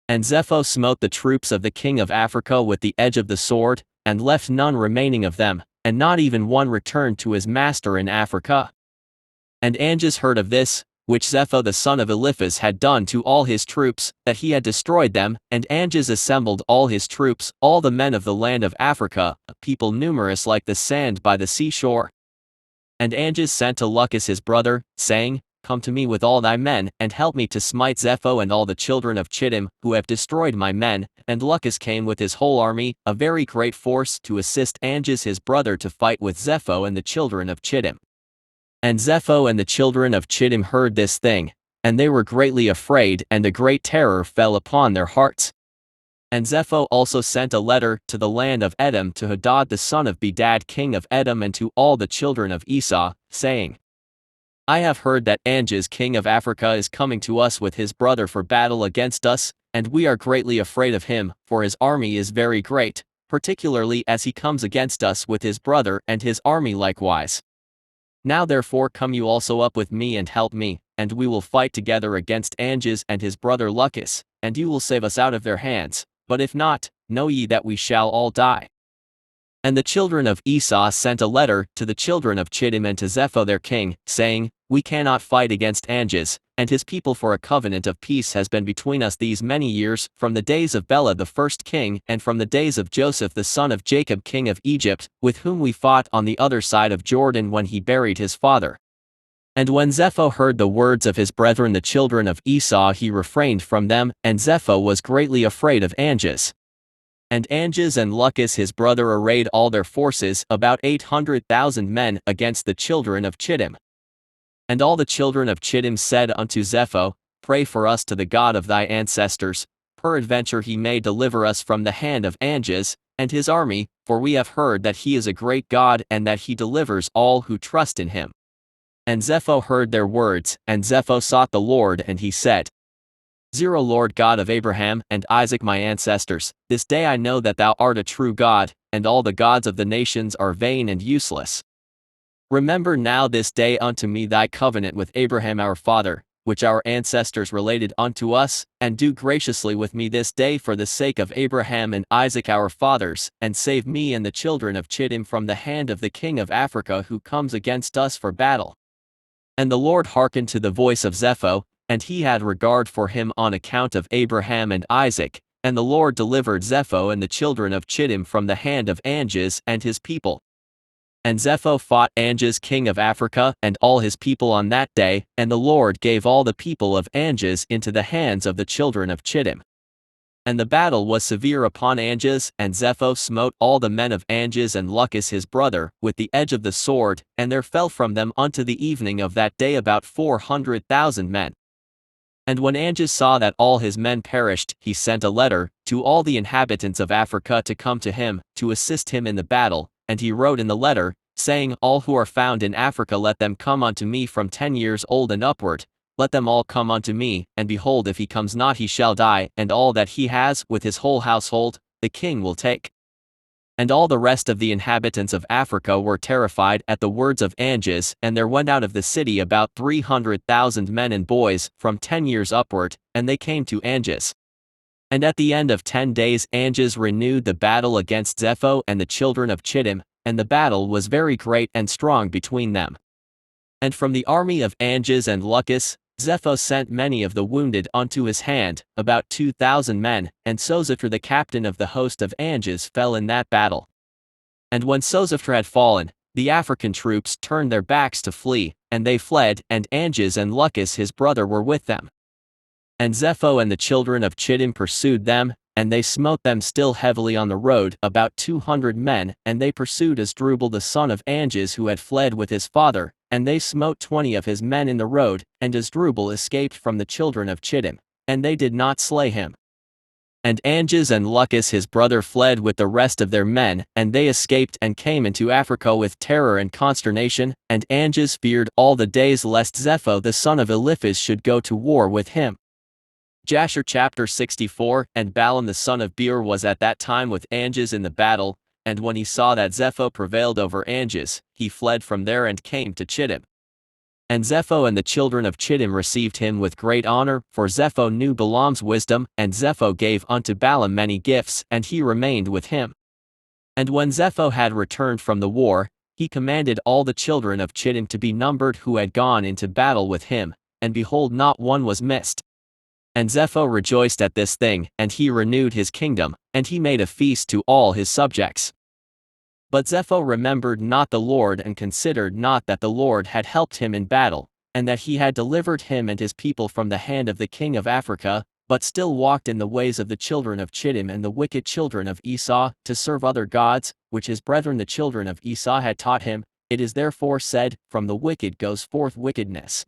And Zepho smote the troops of the king of Africa with the edge of the sword, and left none remaining of them, and not even one returned to his master in Africa. And Anges heard of this, which Zepho the son of Eliphaz had done to all his troops, that he had destroyed them, and Anges assembled all his troops, all the men of the land of Africa, a people numerous like the sand by the seashore. And Anges sent to Lucus his brother, saying, Come to me with all thy men, and help me to smite Zepho and all the children of Chittim, who have destroyed my men. And Lucus came with his whole army, a very great force, to assist Anges his brother to fight with Zepho and the children of Chittim. And Zepho and the children of Chittim heard this thing, and they were greatly afraid, and a great terror fell upon their hearts. And Zepho also sent a letter to the land of Edom to Hadad the son of Bedad king of Edom and to all the children of Esau, saying, I have heard that Anges king of Africa is coming to us with his brother for battle against us, and we are greatly afraid of him, for his army is very great, particularly as he comes against us with his brother and his army likewise. Now therefore come you also up with me and help me, and we will fight together against Anges and his brother Lucus, and you will save us out of their hands, but if not, know ye that we shall all die. And the children of Esau sent a letter to the children of Chittim and to Zepho their king, saying, We cannot fight against Anges and his people, for a covenant of peace has been between us these many years, from the days of Bela the first king, and from the days of Joseph the son of Jacob king of Egypt, with whom we fought on the other side of Jordan when he buried his father. And when Zepho heard the words of his brethren the children of Esau, he refrained from them, and Zepho was greatly afraid of Anges. And Anges and Lucus his brother arrayed all their forces, about 800,000 men, against the children of Chittim. And all the children of Chittim said unto Zepho, Pray for us to the God of thy ancestors, peradventure he may deliver us from the hand of Anges and his army, for we have heard that he is a great God, and that he delivers all who trust in him. And Zepho heard their words, and Zepho sought the Lord, and he said, Lord God of Abraham and Isaac my ancestors, this day I know that thou art a true God, and all the gods of the nations are vain and useless. Remember now this day unto me thy covenant with Abraham our father, which our ancestors related unto us, and do graciously with me this day for the sake of Abraham and Isaac our fathers, and save me and the children of Chittim from the hand of the king of Africa who comes against us for battle. And the Lord hearkened to the voice of Zepho, and he had regard for him on account of Abraham and Isaac, And the Lord delivered Zepho and the children of Chittim from the hand of Anges and his people. And Zepho fought Anges king of Africa and all his people on that day, and the Lord gave all the people of Anges into the hands of the children of Chittim. And the battle was severe upon Anges, and Zepho smote all the men of Anges and Lucus his brother with the edge of the sword, and there fell from them unto the evening of that day about 400,000 men. And when Anges saw that all his men perished, he sent a letter to all the inhabitants of Africa to come to him, to assist him in the battle, and he wrote in the letter, saying, All who are found in Africa let them come unto me from 10 years old and upward, let them all come unto me, and behold, if he comes not he shall die, and all that he has, with his whole household, the king will take. And all the rest of the inhabitants of Africa were terrified at the words of Anges, and there went out of the city about 300,000 men and boys, from 10 years upward, and they came to Anges. And at the end of 10 days Anges renewed the battle against Zepho and the children of Chittim, and the battle was very great and strong between them. And from the army of Anges and Lucus, Zepho sent many of the wounded unto his hand, about 2,000 men, and Sosiphter the captain of the host of Anges fell in that battle. And when Sosiphter had fallen, the African troops turned their backs to flee, and they fled, and Anges and Lucus his brother were with them. And Zepho and the children of Chittim pursued them, and they smote them still heavily on the road, about 200 men, and they pursued Asdrubal the son of Anges who had fled with his father, and they smote 20 of his men in the road, and Asdrubal escaped from the children of Chittim, and they did not slay him. And Anges and Lucus his brother fled with the rest of their men, and they escaped and came into Africa with terror and consternation, and Anges feared all the days lest Zepho the son of Eliphaz should go to war with him. Jasher chapter 64. And Balaam the son of Beor was at that time with Anges in the battle, and when he saw that Zepho prevailed over Anges, he fled from there and came to Chittim. And Zepho and the children of Chittim received him with great honor, for Zepho knew Balaam's wisdom, and Zepho gave unto Balaam many gifts, and he remained with him. And when Zepho had returned from the war, he commanded all the children of Chittim to be numbered who had gone into battle with him, and behold, not one was missed. And Zepho rejoiced at this thing, and he renewed his kingdom, and he made a feast to all his subjects. But Zepho remembered not the Lord and considered not that the Lord had helped him in battle, and that he had delivered him and his people from the hand of the king of Africa, but still walked in the ways of the children of Chittim and the wicked children of Esau, to serve other gods, which his brethren the children of Esau had taught him. It is therefore said, From the wicked goes forth wickedness.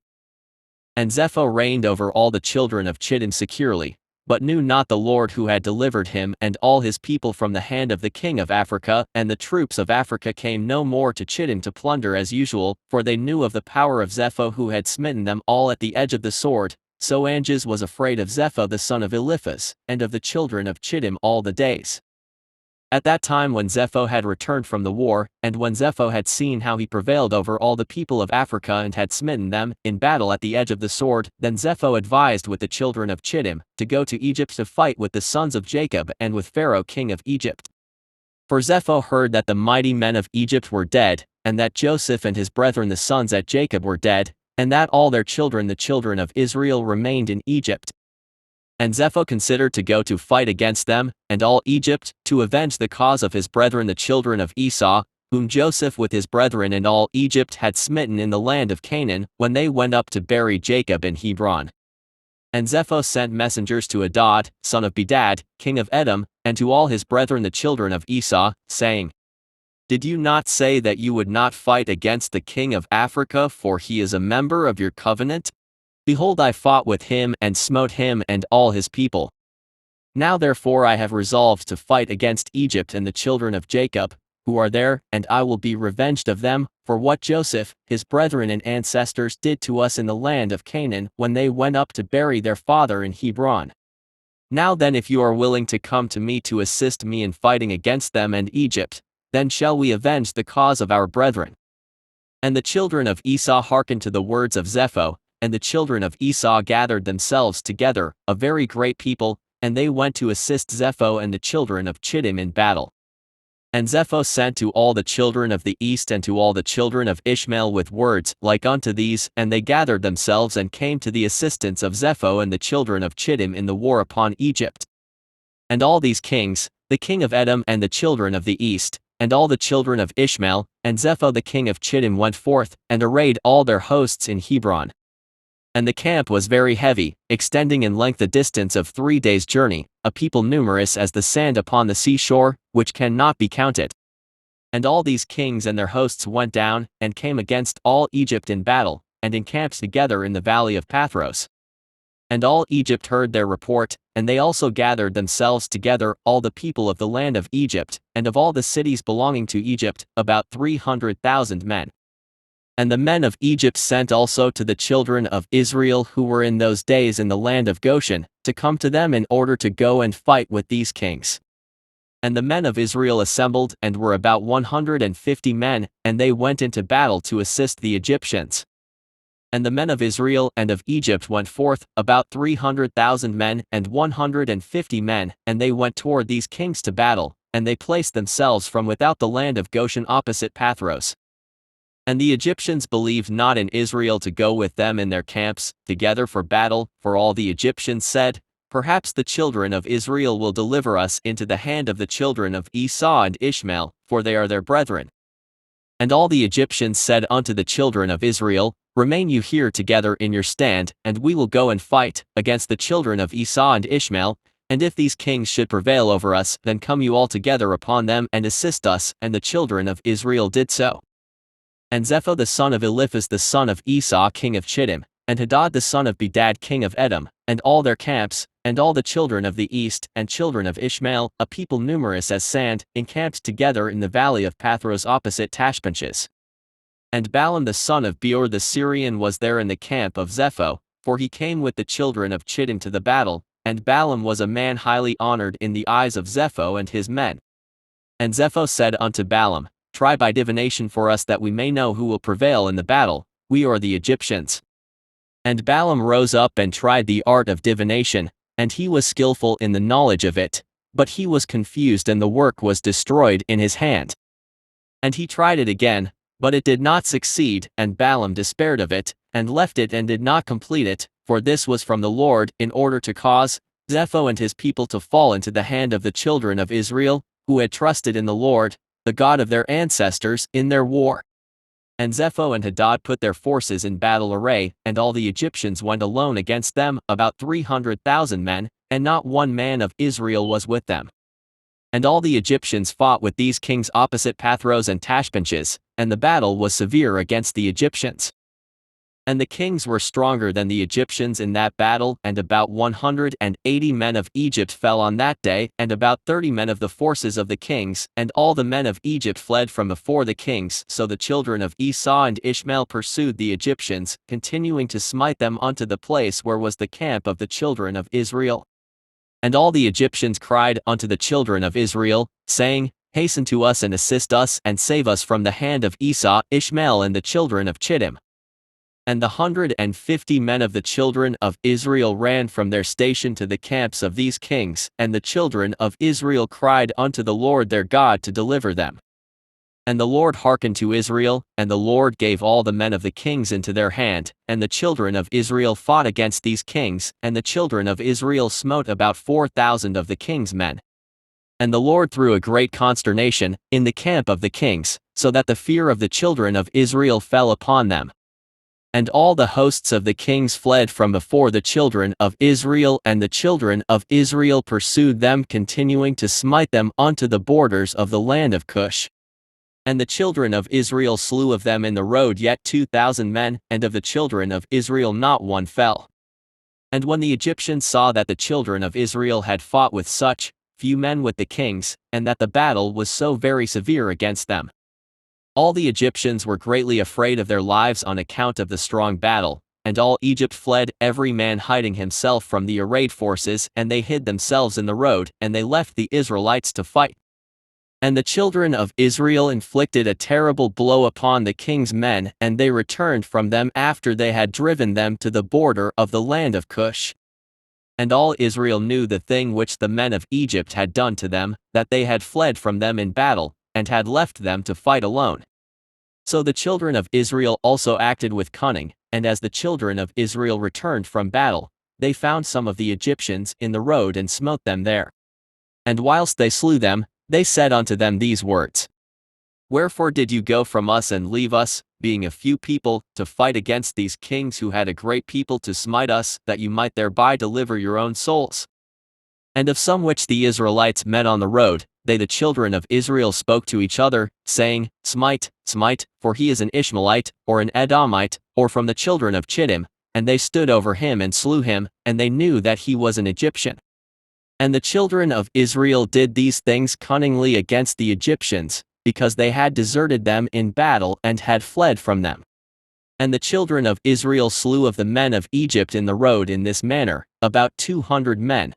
And Zepho reigned over all the children of Chittim securely, but knew not the Lord who had delivered him and all his people from the hand of the king of Africa, and the troops of Africa came no more to Chittim to plunder as usual, for they knew of the power of Zepho who had smitten them all at the edge of the sword. So Anges was afraid of Zepho the son of Eliphaz, and of the children of Chittim all the days. At that time when Zepho had returned from the war, and when Zepho had seen how he prevailed over all the people of Africa and had smitten them in battle at the edge of the sword, then Zepho advised with the children of Chittim to go to Egypt to fight with the sons of Jacob and with Pharaoh king of Egypt. For Zepho heard that the mighty men of Egypt were dead, and that Joseph and his brethren the sons at Jacob were dead, and that all their children the children of Israel remained in Egypt. And Zepho considered to go to fight against them, and all Egypt, to avenge the cause of his brethren the children of Esau, whom Joseph with his brethren and all Egypt had smitten in the land of Canaan, when they went up to bury Jacob in Hebron. And Zepho sent messengers to Adad, son of Bedad, king of Edom, and to all his brethren the children of Esau, saying, Did you not say that you would not fight against the king of Africa, for he is a member of your covenant? Behold, I fought with him and smote him and all his people. Now therefore I have resolved to fight against Egypt and the children of Jacob, who are there, and I will be revenged of them, for what Joseph, his brethren and ancestors did to us in the land of Canaan, when they went up to bury their father in Hebron. Now then, if you are willing to come to me to assist me in fighting against them and Egypt, then shall we avenge the cause of our brethren. And the children of Esau hearkened to the words of Zepho, and the children of Esau gathered themselves together, a very great people, and they went to assist Zepho and the children of Chittim in battle. And Zepho sent to all the children of the east and to all the children of Ishmael with words like unto these, and they gathered themselves and came to the assistance of Zepho and the children of Chittim in the war upon Egypt. And all these kings, the king of Edom and the children of the east, and all the children of Ishmael, and Zepho the king of Chittim went forth, and arrayed all their hosts in Hebron. And the camp was very heavy, extending in length a distance of 3 days' journey, a people numerous as the sand upon the seashore, which cannot be counted. And all these kings and their hosts went down, and came against all Egypt in battle, and encamped together in the valley of Pathros. And all Egypt heard their report, and they also gathered themselves together, all the people of the land of Egypt, and of all the cities belonging to Egypt, about 300,000 men. And the men of Egypt sent also to the children of Israel who were in those days in the land of Goshen, to come to them in order to go and fight with these kings. And the men of Israel assembled, and were about 150 men, and they went into battle to assist the Egyptians. And the men of Israel and of Egypt went forth, about 300,000 men, and 150 men, and they went toward these kings to battle, and they placed themselves from without the land of Goshen opposite Pathros. And the Egyptians believed not in Israel to go with them in their camps, together for battle, for all the Egyptians said, Perhaps the children of Israel will deliver us into the hand of the children of Esau and Ishmael, for they are their brethren. And all the Egyptians said unto the children of Israel, Remain you here together in your stand, and we will go and fight against the children of Esau and Ishmael, and if these kings should prevail over us, then come you all together upon them and assist us. And the children of Israel did so. And Zepho the son of Eliphaz the son of Esau king of Chittim, and Hadad the son of Bedad king of Edom, and all their camps, and all the children of the east, and children of Ishmael, a people numerous as sand, encamped together in the valley of Pathros opposite Tashbenches. And Balaam the son of Beor the Syrian was there in the camp of Zepho, for he came with the children of Chittim to the battle, and Balaam was a man highly honored in the eyes of Zepho and his men. And Zepho said unto Balaam, Try by divination for us that we may know who will prevail in the battle, we or the Egyptians. And Balaam rose up and tried the art of divination, and he was skillful in the knowledge of it, but he was confused and the work was destroyed in his hand. And he tried it again, but it did not succeed, and Balaam despaired of it, and left it and did not complete it, for this was from the Lord, in order to cause Zepho and his people to fall into the hand of the children of Israel, who had trusted in the Lord, the God of their ancestors, in their war. And Zepho and Hadad put their forces in battle array, and all the Egyptians went alone against them, about 300,000 men, and not one man of Israel was with them. And all the Egyptians fought with these kings opposite Pathros and Tashbenches, and the battle was severe against the Egyptians. And the kings were stronger than the Egyptians in that battle, and about 180 men of Egypt fell on that day, and about 30 men of the forces of the kings, and all the men of Egypt fled from before the kings. So the children of Esau and Ishmael pursued the Egyptians, continuing to smite them unto the place where was the camp of the children of Israel. And all the Egyptians cried unto the children of Israel, saying, Hasten to us and assist us, and save us from the hand of Esau, Ishmael, and the children of Chittim. And the 150 men of the children of Israel ran from their station to the camps of these kings, and the children of Israel cried unto the Lord their God to deliver them. And the Lord hearkened to Israel, and the Lord gave all the men of the kings into their hand, and the children of Israel fought against these kings, and the children of Israel smote about 4,000 of the king's men. And the Lord threw a great consternation in the camp of the kings, so that the fear of the children of Israel fell upon them. And all the hosts of the kings fled from before the children of Israel, and the children of Israel pursued them, continuing to smite them unto the borders of the land of Cush. And the children of Israel slew of them in the road yet 2,000 men, and of the children of Israel not one fell. And when the Egyptians saw that the children of Israel had fought with such few men with the kings, and that the battle was so very severe against them, all the Egyptians were greatly afraid of their lives on account of the strong battle, and all Egypt fled, every man hiding himself from the arrayed forces, and they hid themselves in the road, and they left the Israelites to fight. And the children of Israel inflicted a terrible blow upon the king's men, and they returned from them after they had driven them to the border of the land of Cush. And all Israel knew the thing which the men of Egypt had done to them, that they had fled from them in battle, and had left them to fight alone. So the children of Israel also acted with cunning, and as the children of Israel returned from battle, they found some of the Egyptians in the road and smote them there. And whilst they slew them, they said unto them these words: Wherefore did you go from us and leave us, being a few people, to fight against these kings who had a great people to smite us, that you might thereby deliver your own souls? And of some which the Israelites met on the road, they the children of Israel spoke to each other, saying, Smite, smite, for he is an Ishmaelite, or an Edomite, or from the children of Chittim. And they stood over him and slew him, and they knew that he was an Egyptian. And the children of Israel did these things cunningly against the Egyptians, because they had deserted them in battle and had fled from them. And the children of Israel slew of the men of Egypt in the road in this manner, about 200 men.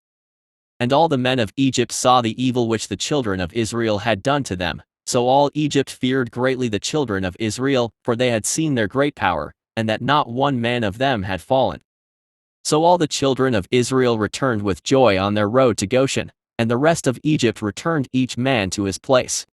And all the men of Egypt saw the evil which the children of Israel had done to them, so all Egypt feared greatly the children of Israel, for they had seen their great power, and that not one man of them had fallen. So all the children of Israel returned with joy on their road to Goshen, and the rest of Egypt returned each man to his place.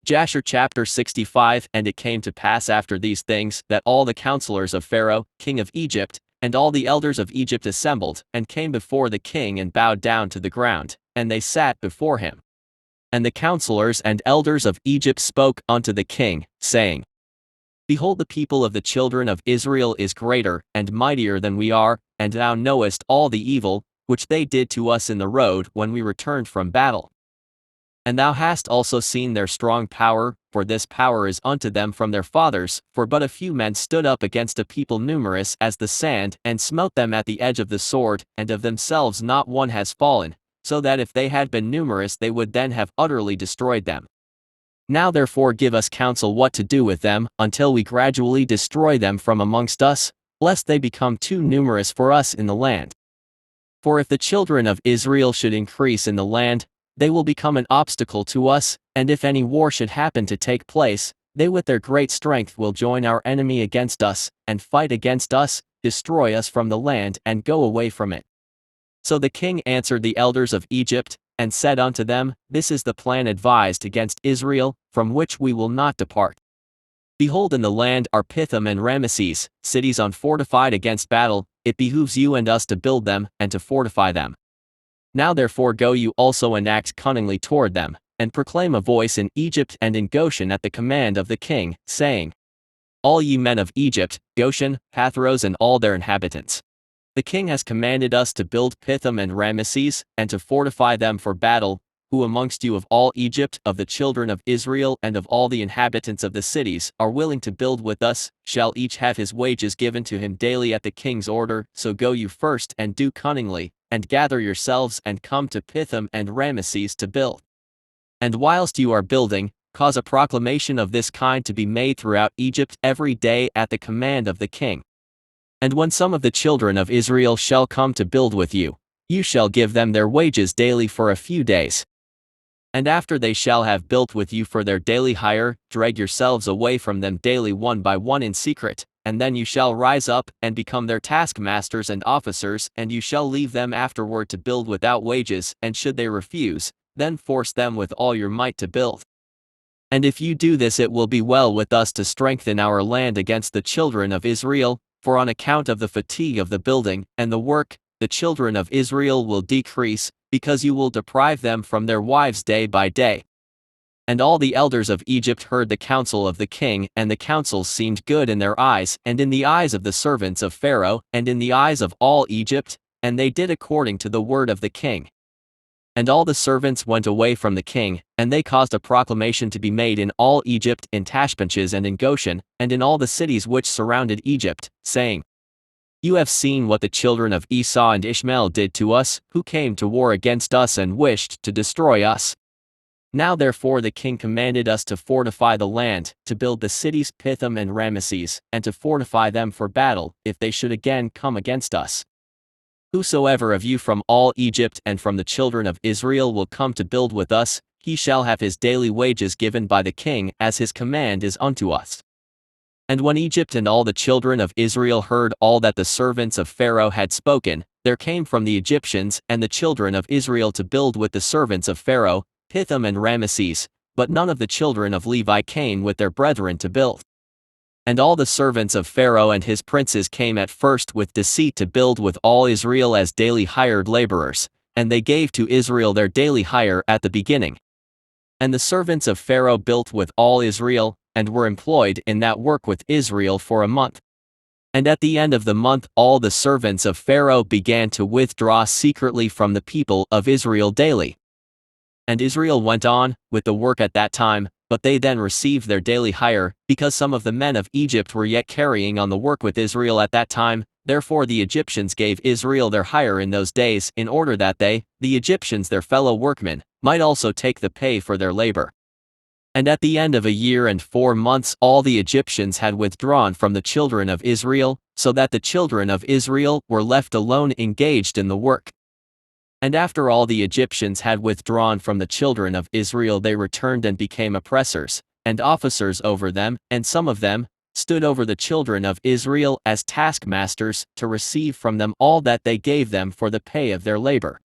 Jasher chapter 65. And it came to pass after these things, that all the counselors of Pharaoh, king of Egypt, and all the elders of Egypt assembled, and came before the king and bowed down to the ground, and they sat before him. And the counselors and elders of Egypt spoke unto the king, saying, Behold, the people of the children of Israel is greater and mightier than we are, and thou knowest all the evil which they did to us in the road when we returned from battle. And thou hast also seen their strong power, for this power is unto them from their fathers, for but a few men stood up against a people numerous as the sand, and smote them at the edge of the sword, and of themselves not one has fallen, so that if they had been numerous they would then have utterly destroyed them. Now therefore give us counsel what to do with them, until we gradually destroy them from amongst us, lest they become too numerous for us in the land. For if the children of Israel should increase in the land, they will become an obstacle to us, and if any war should happen to take place, they with their great strength will join our enemy against us, and fight against us, destroy us from the land and go away from it. So the king answered the elders of Egypt, and said unto them, This is the plan advised against Israel, from which we will not depart. Behold, in the land are Pithom and Ramesses, cities unfortified against battle. It behooves you and us to build them, and to fortify them. Now therefore go you also and act cunningly toward them, and proclaim a voice in Egypt and in Goshen at the command of the king, saying, All ye men of Egypt, Goshen, Pathros and all their inhabitants. The king has commanded us to build Pithom and Ramesses, and to fortify them for battle. Who amongst you of all Egypt, of the children of Israel and of all the inhabitants of the cities, are willing to build with us, shall each have his wages given to him daily at the king's order. So go you first and do cunningly, and gather yourselves and come to Pithom and Ramesses to build. And whilst you are building, cause a proclamation of this kind to be made throughout Egypt every day at the command of the king. And when some of the children of Israel shall come to build with you, you shall give them their wages daily for a few days. And after they shall have built with you for their daily hire, drag yourselves away from them daily one by one in secret, and then you shall rise up and become their taskmasters and officers, and you shall leave them afterward to build without wages, and should they refuse, then force them with all your might to build. And if you do this, it will be well with us to strengthen our land against the children of Israel, for on account of the fatigue of the building and the work, the children of Israel will decrease, because you will deprive them from their wives day by day. And all the elders of Egypt heard the counsel of the king, and the counsel seemed good in their eyes, and in the eyes of the servants of Pharaoh, and in the eyes of all Egypt, and they did according to the word of the king. And all the servants went away from the king, and they caused a proclamation to be made in all Egypt, in Tashpenches and in Goshen, and in all the cities which surrounded Egypt, saying, You have seen what the children of Esau and Ishmael did to us, who came to war against us and wished to destroy us. Now therefore the king commanded us to fortify the land, to build the cities Pithom and Ramesses, and to fortify them for battle, if they should again come against us. Whosoever of you from all Egypt and from the children of Israel will come to build with us, he shall have his daily wages given by the king, as his command is unto us. And when Egypt and all the children of Israel heard all that the servants of Pharaoh had spoken, there came from the Egyptians and the children of Israel to build with the servants of Pharaoh, Pithom and Ramesses, but none of the children of Levi came with their brethren to build. And all the servants of Pharaoh and his princes came at first with deceit to build with all Israel as daily hired laborers, and they gave to Israel their daily hire at the beginning. And the servants of Pharaoh built with all Israel, and were employed in that work with Israel for a month. And at the end of the month all the servants of Pharaoh began to withdraw secretly from the people of Israel daily. And Israel went on with the work at that time, but they then received their daily hire, because some of the men of Egypt were yet carrying on the work with Israel at that time. Therefore the Egyptians gave Israel their hire in those days, in order that they, the Egyptians their fellow workmen, might also take the pay for their labor. And at the end of 1 year and 4 months all the Egyptians had withdrawn from the children of Israel, so that the children of Israel were left alone engaged in the work. And after all the Egyptians had withdrawn from the children of Israel they returned and became oppressors, and officers over them, and some of them stood over the children of Israel as taskmasters, to receive from them all that they gave them for the pay of their labor.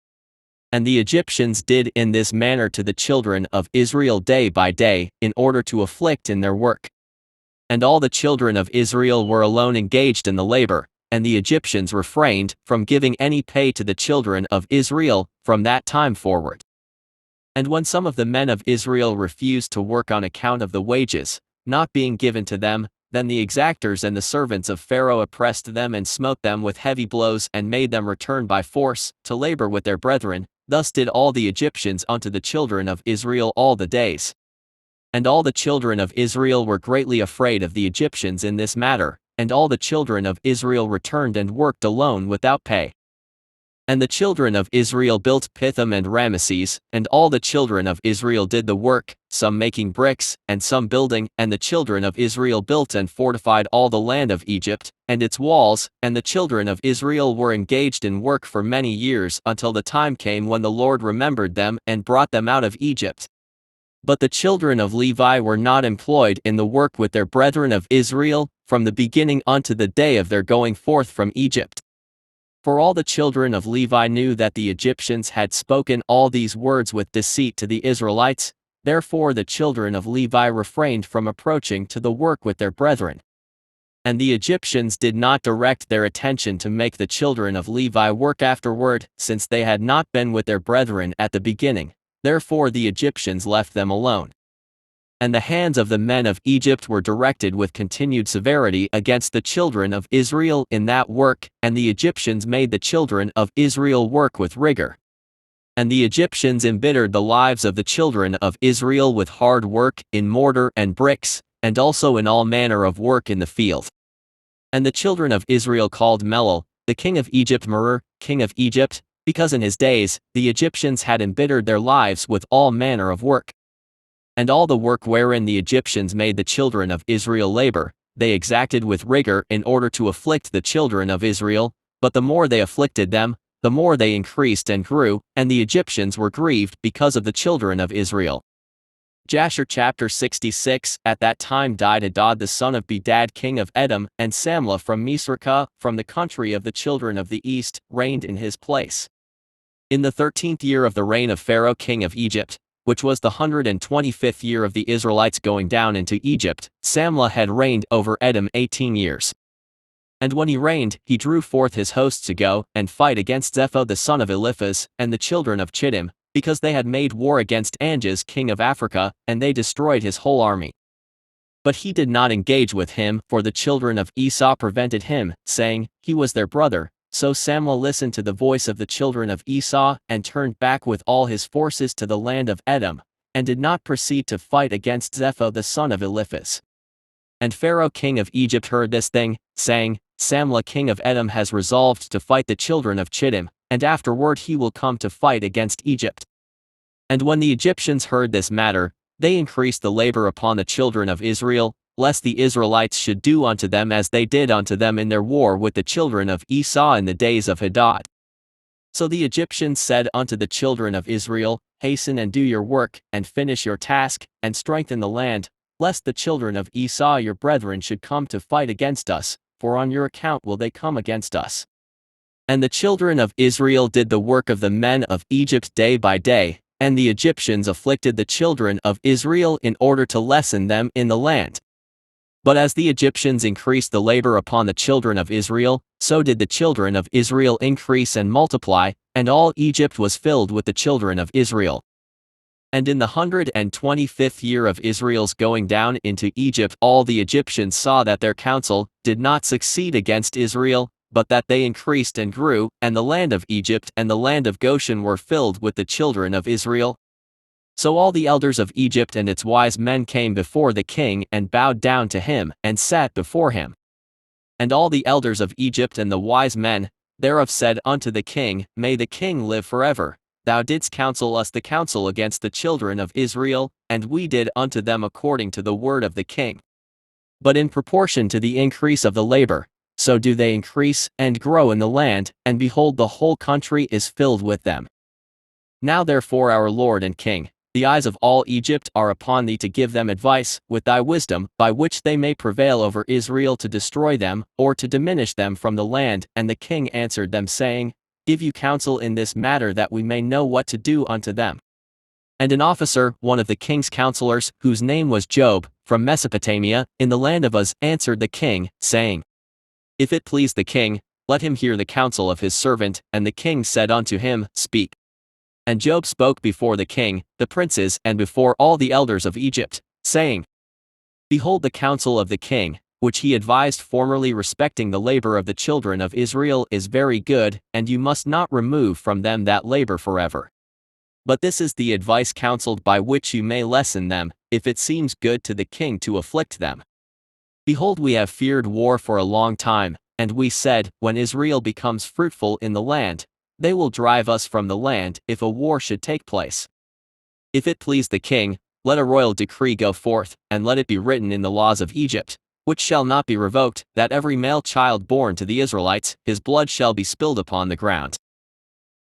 And the Egyptians did in this manner to the children of Israel day by day, in order to afflict in their work. And all the children of Israel were alone engaged in the labor, and the Egyptians refrained from giving any pay to the children of Israel from that time forward. And when some of the men of Israel refused to work on account of the wages not being given to them, then the exactors and the servants of Pharaoh oppressed them and smote them with heavy blows and made them return by force to labor with their brethren. Thus did all the Egyptians unto the children of Israel all the days. And all the children of Israel were greatly afraid of the Egyptians in this matter, and all the children of Israel returned and worked alone without pay. And the children of Israel built Pithom and Ramesses, and all the children of Israel did the work, some making bricks, and some building, and the children of Israel built and fortified all the land of Egypt, and its walls, and the children of Israel were engaged in work for many years until the time came when the Lord remembered them and brought them out of Egypt. But the children of Levi were not employed in the work with their brethren of Israel, from the beginning unto the day of their going forth from Egypt. For all the children of Levi knew that the Egyptians had spoken all these words with deceit to the Israelites, therefore the children of Levi refrained from approaching to the work with their brethren. And the Egyptians did not direct their attention to make the children of Levi work afterward, since they had not been with their brethren at the beginning, therefore the Egyptians left them alone. And the hands of the men of Egypt were directed with continued severity against the children of Israel in that work, and the Egyptians made the children of Israel work with rigor. And the Egyptians embittered the lives of the children of Israel with hard work in mortar and bricks, and also in all manner of work in the field. And the children of Israel called Melol, the king of Egypt, Merer, king of Egypt, because in his days the Egyptians had embittered their lives with all manner of work. And all the work wherein the Egyptians made the children of Israel labor, they exacted with rigor in order to afflict the children of Israel, but the more they afflicted them, the more they increased and grew, and the Egyptians were grieved because of the children of Israel. Jasher chapter 66. At that time died Hadad the son of Bedad king of Edom, and Samlah from Misrachah, from the country of the children of the east, reigned in his place. In the 13th year of the reign of Pharaoh king of Egypt, which was the 125th year of the Israelites going down into Egypt, Samlah had reigned over Edom 18 years. And when he reigned, he drew forth his hosts to go and fight against Zepho the son of Eliphaz, and the children of Chittim, because they had made war against Anjas king of Africa, and they destroyed his whole army. But he did not engage with him, for the children of Esau prevented him, saying, he was their brother. So Samlah listened to the voice of the children of Esau, and turned back with all his forces to the land of Edom, and did not proceed to fight against Zepho the son of Eliphaz. And Pharaoh king of Egypt heard this thing, saying, Samlah king of Edom has resolved to fight the children of Chittim, and afterward he will come to fight against Egypt. And when the Egyptians heard this matter, they increased the labor upon the children of Israel, lest the Israelites should do unto them as they did unto them in their war with the children of Esau in the days of Hadad. So the Egyptians said unto the children of Israel, hasten and do your work, and finish your task, and strengthen the land, lest the children of Esau your brethren should come to fight against us, for on your account will they come against us. And the children of Israel did the work of the men of Egypt day by day, and the Egyptians afflicted the children of Israel in order to lessen them in the land. But as the Egyptians increased the labor upon the children of Israel, so did the children of Israel increase and multiply, and all Egypt was filled with the children of Israel. And in the 125th year of Israel's going down into Egypt, all the Egyptians saw that their counsel did not succeed against Israel, but that they increased and grew, and the land of Egypt and the land of Goshen were filled with the children of Israel. So all the elders of Egypt and its wise men came before the king and bowed down to him and sat before him. And all the elders of Egypt and the wise men thereof said unto the king, May the king live forever. Thou didst counsel us the counsel against the children of Israel, and we did unto them according to the word of the king. But in proportion to the increase of the labor, so do they increase and grow in the land, and behold, the whole country is filled with them. Now therefore, our Lord and King, the eyes of all Egypt are upon thee to give them advice, with thy wisdom, by which they may prevail over Israel to destroy them, or to diminish them from the land. And the king answered them, saying, Give you counsel in this matter, that we may know what to do unto them. And an officer, one of the king's counselors, whose name was Job, from Mesopotamia, in the land of Uz, answered the king, saying, If it please the king, let him hear the counsel of his servant. And the king said unto him, Speak. And Job spoke before the king, the princes, and before all the elders of Egypt, saying, Behold, the counsel of the king, which he advised formerly respecting the labor of the children of Israel, is very good, and you must not remove from them that labor forever. But this is the advice counseled by which you may lessen them, if it seems good to the king to afflict them. Behold, we have feared war for a long time, and we said, When Israel becomes fruitful in the land, they will drive us from the land, if a war should take place. If it please the king, let a royal decree go forth, and let it be written in the laws of Egypt, which shall not be revoked, that every male child born to the Israelites, his blood shall be spilled upon the ground.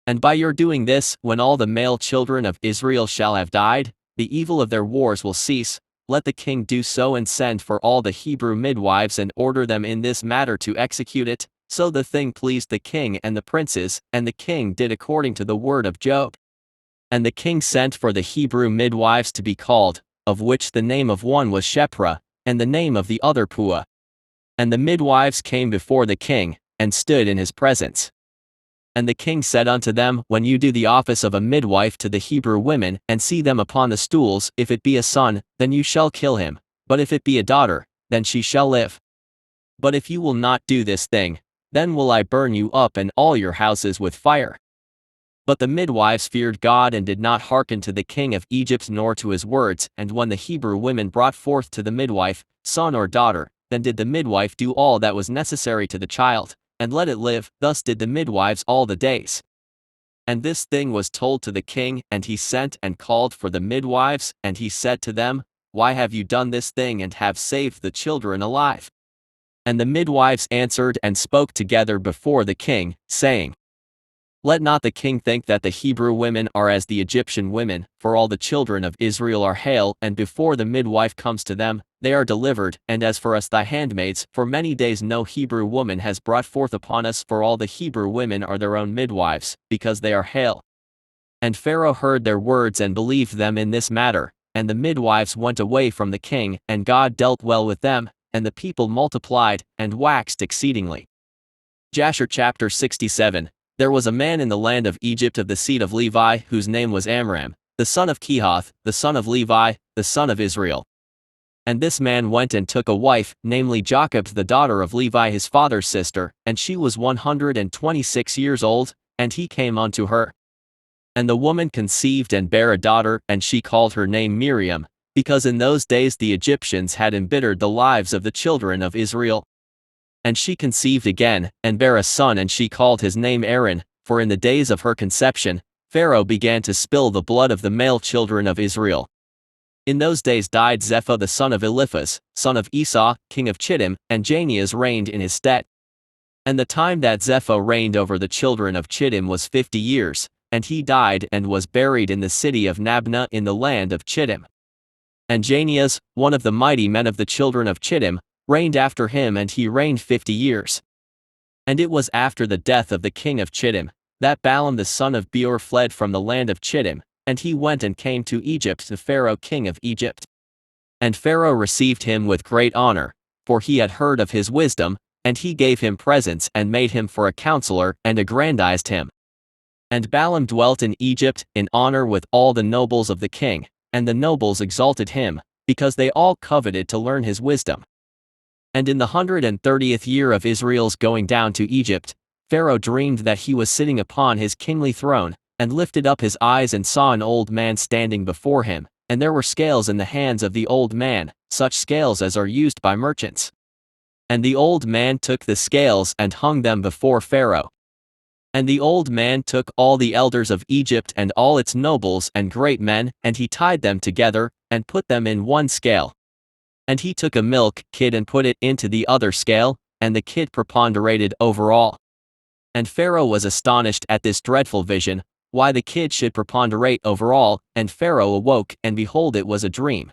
And by your doing this, when all the male children of Israel shall have died, the evil of their wars will cease. Let the king do so, and send for all the Hebrew midwives, and order them in this matter to execute it. So the thing pleased the king and the princes, and the king did according to the word of Job. And the king sent for the Hebrew midwives to be called, of which the name of one was Shepra, and the name of the other Puah. And the midwives came before the king, and stood in his presence. And the king said unto them, When you do the office of a midwife to the Hebrew women, and see them upon the stools, if it be a son, then you shall kill him, but if it be a daughter, then she shall live. But if you will not do this thing, then will I burn you up and all your houses with fire. But the midwives feared God, and did not hearken to the king of Egypt nor to his words. And when the Hebrew women brought forth to the midwife, son or daughter, then did the midwife do all that was necessary to the child, and let it live. Thus did the midwives all the days. And this thing was told to the king, and he sent and called for the midwives, and he said to them, Why have you done this thing, and have saved the children alive? And the midwives answered and spoke together before the king, saying, Let not the king think that the Hebrew women are as the Egyptian women, for all the children of Israel are hale, and before the midwife comes to them, they are delivered. And as for us thy handmaids, for many days no Hebrew woman has brought forth upon us, for all the Hebrew women are their own midwives, because they are hale. And Pharaoh heard their words and believed them in this matter, and the midwives went away from the king, and God dealt well with them, and the people multiplied, and waxed exceedingly. Jasher chapter 67. There was a man in the land of Egypt of the seed of Levi, whose name was Amram, the son of Kehath, the son of Levi, the son of Israel. And this man went and took a wife, namely Jochebed, the daughter of Levi his father's sister, and she was 126 years old, and he came unto her. And the woman conceived and bare a daughter, and she called her name Miriam, because in those days the Egyptians had embittered the lives of the children of Israel. And she conceived again, and bare a son, and she called his name Aaron, for in the days of her conception, Pharaoh began to spill the blood of the male children of Israel. In those days died Zepho the son of Eliphaz, son of Esau, king of Chittim, and Janias reigned in his stead. And the time that Zepho reigned over the children of Chittim was 50 years, and he died and was buried in the city of Nabna in the land of Chittim. And Janias, one of the mighty men of the children of Chittim, reigned after him, and he reigned 50 years. And it was after the death of the king of Chittim, that Balaam the son of Beor fled from the land of Chittim, and he went and came to Egypt to Pharaoh king of Egypt. And Pharaoh received him with great honor, for he had heard of his wisdom, and he gave him presents and made him for a counselor and aggrandized him. And Balaam dwelt in Egypt in honor with all the nobles of the king, and the nobles exalted him, because they all coveted to learn his wisdom. And in the 130th year of Israel's going down to Egypt, Pharaoh dreamed that he was sitting upon his kingly throne, and lifted up his eyes and saw an old man standing before him, and there were scales in the hands of the old man, such scales as are used by merchants. And the old man took the scales and hung them before Pharaoh. And the old man took all the elders of Egypt and all its nobles and great men, and he tied them together, and put them in one scale. And he took a milk kid and put it into the other scale, and the kid preponderated over all. And Pharaoh was astonished at this dreadful vision, why the kid should preponderate over all, and Pharaoh awoke, and behold, it was a dream.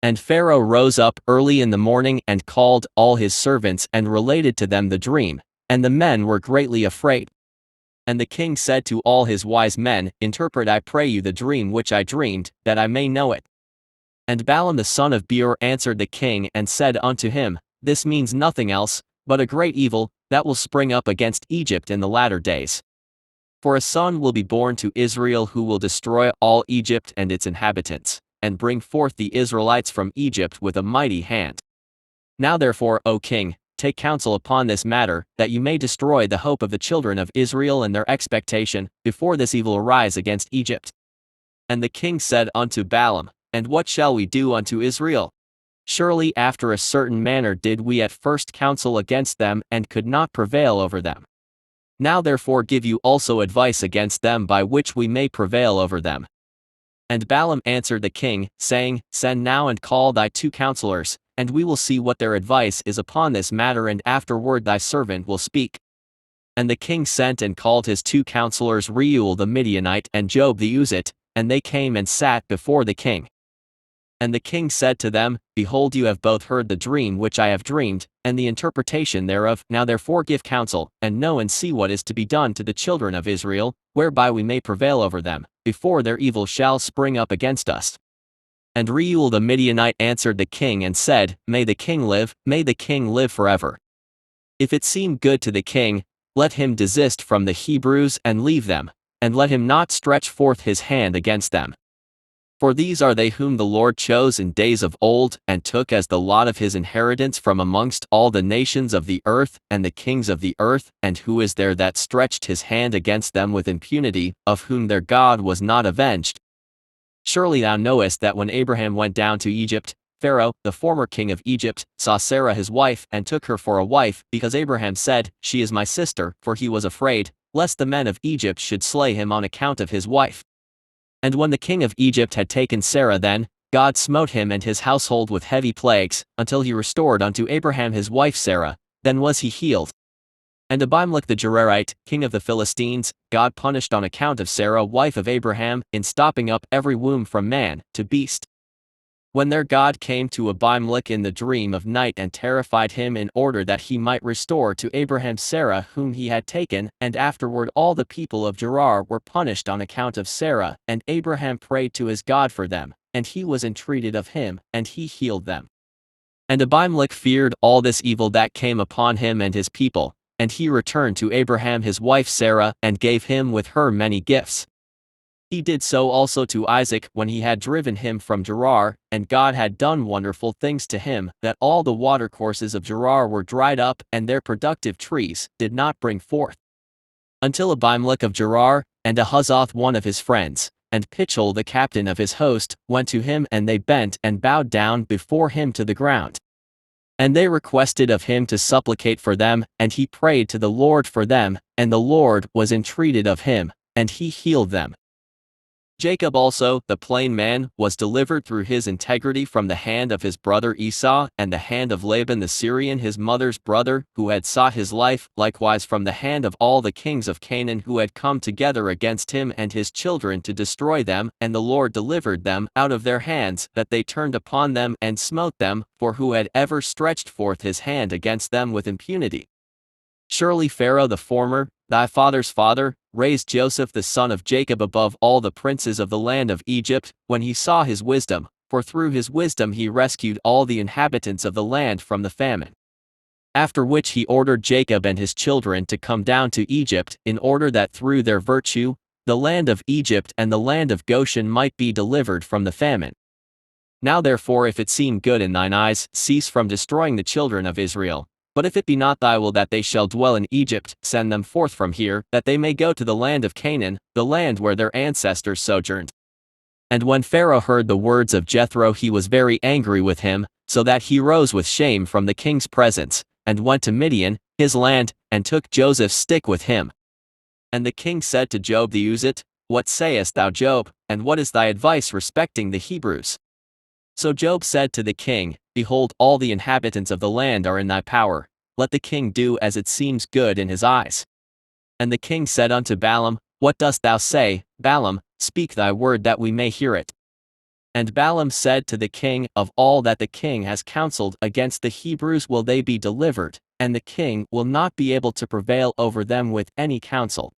And Pharaoh rose up early in the morning and called all his servants and related to them the dream, and the men were greatly afraid. And the king said to all his wise men, Interpret, I pray you, the dream which I dreamed, that I may know it. And Balaam the son of Beor answered the king and said unto him, This means nothing else, but a great evil, that will spring up against Egypt in the latter days. For a son will be born to Israel who will destroy all Egypt and its inhabitants, and bring forth the Israelites from Egypt with a mighty hand. Now therefore, O king, take counsel upon this matter, that you may destroy the hope of the children of Israel and their expectation, before this evil arise against Egypt. And the king said unto Balaam, And what shall we do unto Israel? Surely after a certain manner did we at first counsel against them, and could not prevail over them. Now therefore give you also advice against them by which we may prevail over them. And Balaam answered the king, saying, Send now and call thy 2 counselors, and we will see what their advice is upon this matter, and afterward thy servant will speak. And the king sent and called his 2 counselors, Reuel the Midianite and Job the Uzite, and they came and sat before the king. And the king said to them, Behold, you have both heard the dream which I have dreamed, and the interpretation thereof. Now therefore give counsel, and know and see what is to be done to the children of Israel, whereby we may prevail over them, before their evil shall spring up against us. And Reuel the Midianite answered the king and said, May the king live forever. If it seem good to the king, let him desist from the Hebrews and leave them, and let him not stretch forth his hand against them. For these are they whom the Lord chose in days of old, and took as the lot of his inheritance from amongst all the nations of the earth and the kings of the earth, and who is there that stretched his hand against them with impunity, of whom their God was not avenged? Surely thou knowest that when Abraham went down to Egypt, Pharaoh, the former king of Egypt, saw Sarah his wife, and took her for a wife, because Abraham said, She is my sister, for he was afraid, lest the men of Egypt should slay him on account of his wife. And when the king of Egypt had taken Sarah, then God smote him and his household with heavy plagues, until he restored unto Abraham his wife Sarah, then was he healed. And Abimelech the Gerarite, king of the Philistines, God punished on account of Sarah wife of Abraham, in stopping up every womb from man to beast. When their God came to Abimelech in the dream of night and terrified him in order that he might restore to Abraham Sarah whom he had taken, and afterward all the people of Gerar were punished on account of Sarah, and Abraham prayed to his God for them, and he was entreated of him, and he healed them. And Abimelech feared all this evil that came upon him and his people, and he returned to Abraham his wife Sarah, and gave him with her many gifts. He did so also to Isaac when he had driven him from Gerar, and God had done wonderful things to him, that all the watercourses of Gerar were dried up, and their productive trees did not bring forth. Until Abimelech of Gerar, and Ahuzzath one of his friends, and Pichol the captain of his host, went to him, and they bent and bowed down before him to the ground. And they requested of him to supplicate for them, and he prayed to the Lord for them, and the Lord was entreated of him, and he healed them. Jacob also, the plain man, was delivered through his integrity from the hand of his brother Esau, and the hand of Laban the Syrian his mother's brother, who had sought his life, likewise from the hand of all the kings of Canaan who had come together against him and his children to destroy them, and the Lord delivered them out of their hands, that they turned upon them and smote them, for who had ever stretched forth his hand against them with impunity? Surely Pharaoh the former, thy father's father, raised Joseph the son of Jacob above all the princes of the land of Egypt, when he saw his wisdom, for through his wisdom he rescued all the inhabitants of the land from the famine. After which he ordered Jacob and his children to come down to Egypt, in order that through their virtue, the land of Egypt and the land of Goshen might be delivered from the famine. Now therefore, if it seem good in thine eyes, cease from destroying the children of Israel. But if it be not thy will that they shall dwell in Egypt, send them forth from here, that they may go to the land of Canaan, the land where their ancestors sojourned. And when Pharaoh heard the words of Jethro, he was very angry with him, so that he rose with shame from the king's presence, and went to Midian, his land, and took Joseph's stick with him. And the king said to Job the Uzite, What sayest thou, Job, and what is thy advice respecting the Hebrews? So Job said to the king, Behold, all the inhabitants of the land are in thy power, let the king do as it seems good in his eyes. And the king said unto Balaam, What dost thou say, Balaam? Speak thy word that we may hear it. And Balaam said to the king, Of all that the king has counseled against the Hebrews will they be delivered, and the king will not be able to prevail over them with any counsel.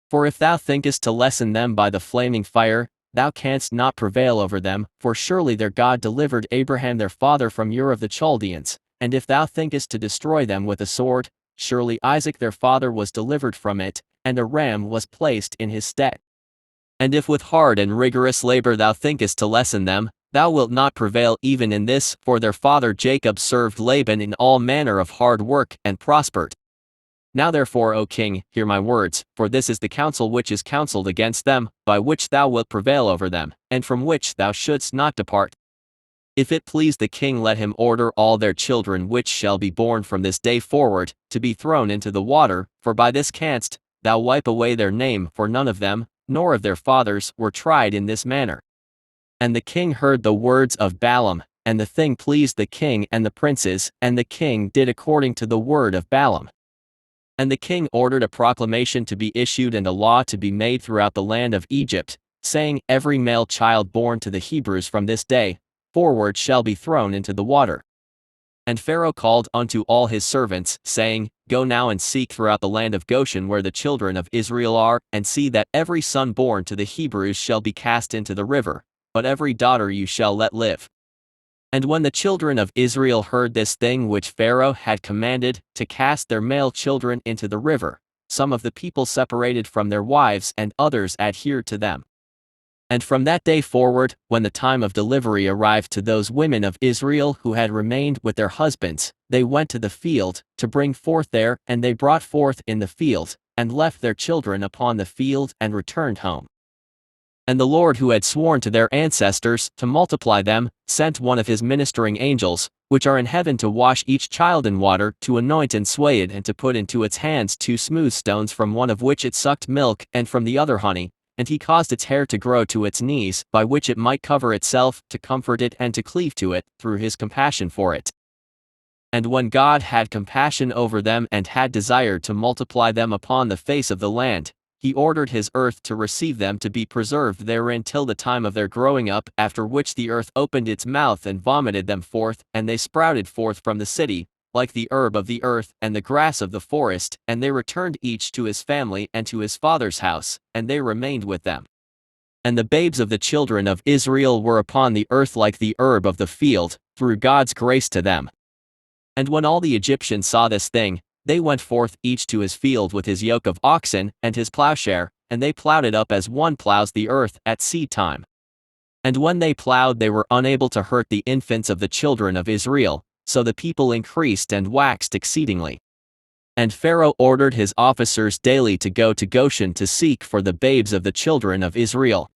For if thou thinkest to lessen them by the flaming fire, thou canst not prevail over them, for surely their God delivered Abraham their father from Ur of the Chaldeans, and if thou thinkest to destroy them with a sword, surely Isaac their father was delivered from it, and a ram was placed in his stead. And if with hard and rigorous labor thou thinkest to lessen them, thou wilt not prevail even in this, for their father Jacob served Laban in all manner of hard work, and prospered. Now therefore, O king, hear my words, for this is the counsel which is counselled against them, by which thou wilt prevail over them, and from which thou shouldst not depart. If it please the king, let him order all their children which shall be born from this day forward, to be thrown into the water, for by this canst thou wipe away their name, for none of them, nor of their fathers, were tried in this manner. And the king heard the words of Balaam, and the thing pleased the king and the princes, and the king did according to the word of Balaam. And the king ordered a proclamation to be issued and a law to be made throughout the land of Egypt, saying, Every male child born to the Hebrews from this day forward shall be thrown into the water. And Pharaoh called unto all his servants, saying, Go now and seek throughout the land of Goshen where the children of Israel are, and see that every son born to the Hebrews shall be cast into the river, but every daughter you shall let live. And when the children of Israel heard this thing which Pharaoh had commanded, to cast their male children into the river, some of the people separated from their wives and others adhered to them. And from that day forward, when the time of delivery arrived to those women of Israel who had remained with their husbands, they went to the field, to bring forth there, and they brought forth in the field, and left their children upon the field, and returned home. And the Lord who had sworn to their ancestors to multiply them, sent one of his ministering angels, which are in heaven, to wash each child in water, to anoint and sway it, and to put into its hands 2 smooth stones, from one of which it sucked milk, and from the other honey. And he caused its hair to grow to its knees, by which it might cover itself, to comfort it and to cleave to it, through his compassion for it. And when God had compassion over them and had desired to multiply them upon the face of the land, he ordered his earth to receive them to be preserved therein till the time of their growing up, after which the earth opened its mouth and vomited them forth, and they sprouted forth from the city, like the herb of the earth and the grass of the forest, and they returned each to his family and to his father's house, and they remained with them. And the babes of the children of Israel were upon the earth like the herb of the field, through God's grace to them. And when all the Egyptians saw this thing, they went forth each to his field with his yoke of oxen and his plowshare, and they plowed it up as one plows the earth at seed time. And when they plowed, they were unable to hurt the infants of the children of Israel, so the people increased and waxed exceedingly. And Pharaoh ordered his officers daily to go to Goshen to seek for the babes of the children of Israel.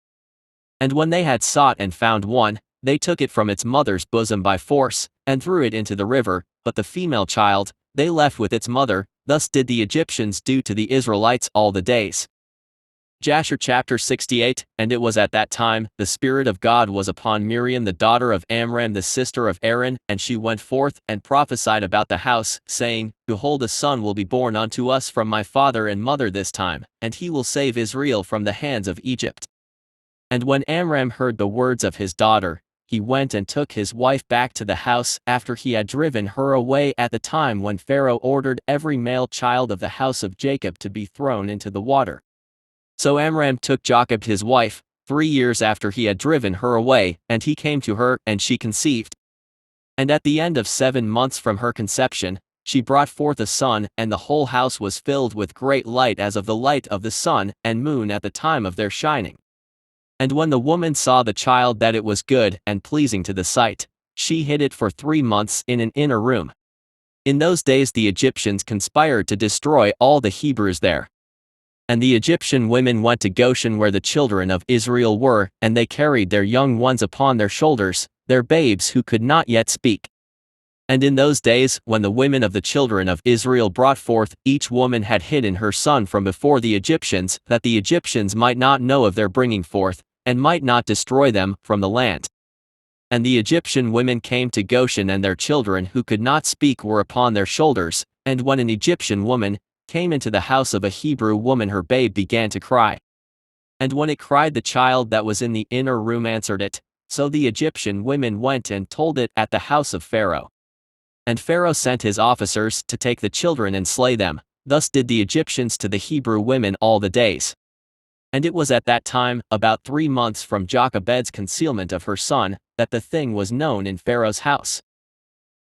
And when they had sought and found one, they took it from its mother's bosom by force, and threw it into the river, but the female child they left with its mother. Thus did the Egyptians do to the Israelites all the days. Jasher chapter 68. And it was at that time, the Spirit of God was upon Miriam the daughter of Amram the sister of Aaron, and she went forth and prophesied about the house, saying, Behold, a son will be born unto us from my father and mother this time, and he will save Israel from the hands of Egypt. And when Amram heard the words of his daughter, he went and took his wife back to the house, after he had driven her away at the time when Pharaoh ordered every male child of the house of Jacob to be thrown into the water. So Amram took Jochebed his wife, 3 years after he had driven her away, and he came to her, and she conceived. And at the end of 7 months from her conception, she brought forth a son, and the whole house was filled with great light as of the light of the sun and moon at the time of their shining. And when the woman saw the child that it was good and pleasing to the sight, she hid it for 3 months in an inner room. In those days the Egyptians conspired to destroy all the Hebrews there. And the Egyptian women went to Goshen where the children of Israel were, and they carried their young ones upon their shoulders, their babes who could not yet speak. And in those days, when the women of the children of Israel brought forth, each woman had hidden her son from before the Egyptians, that the Egyptians might not know of their bringing forth, and might not destroy them from the land. And the Egyptian women came to Goshen, and their children who could not speak were upon their shoulders, and when an Egyptian woman came into the house of a Hebrew woman, her babe began to cry. And when it cried, the child that was in the inner room answered it. So the Egyptian women went and told it at the house of Pharaoh. And Pharaoh sent his officers to take the children and slay them. Thus did the Egyptians to the Hebrew women all the days. And it was at that time, about 3 months from Jochebed's concealment of her son, that the thing was known in Pharaoh's house.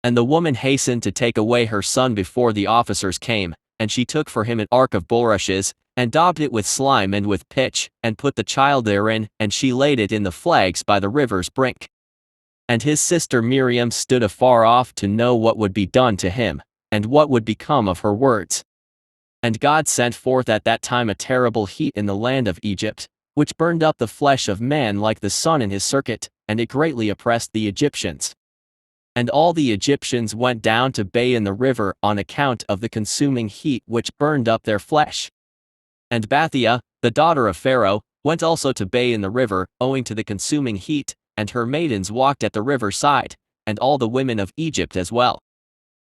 And the woman hastened to take away her son before the officers came, and she took for him an ark of bulrushes, and daubed it with slime and with pitch, and put the child therein, and she laid it in the flags by the river's brink. And his sister Miriam stood afar off to know what would be done to him, and what would become of her words. And God sent forth at that time a terrible heat in the land of Egypt, which burned up the flesh of man like the sun in his circuit, and it greatly oppressed the Egyptians. And all the Egyptians went down to bathe in the river on account of the consuming heat which burned up their flesh. And Bathia, the daughter of Pharaoh, went also to bathe in the river, owing to the consuming heat, and her maidens walked at the river side, and all the women of Egypt as well.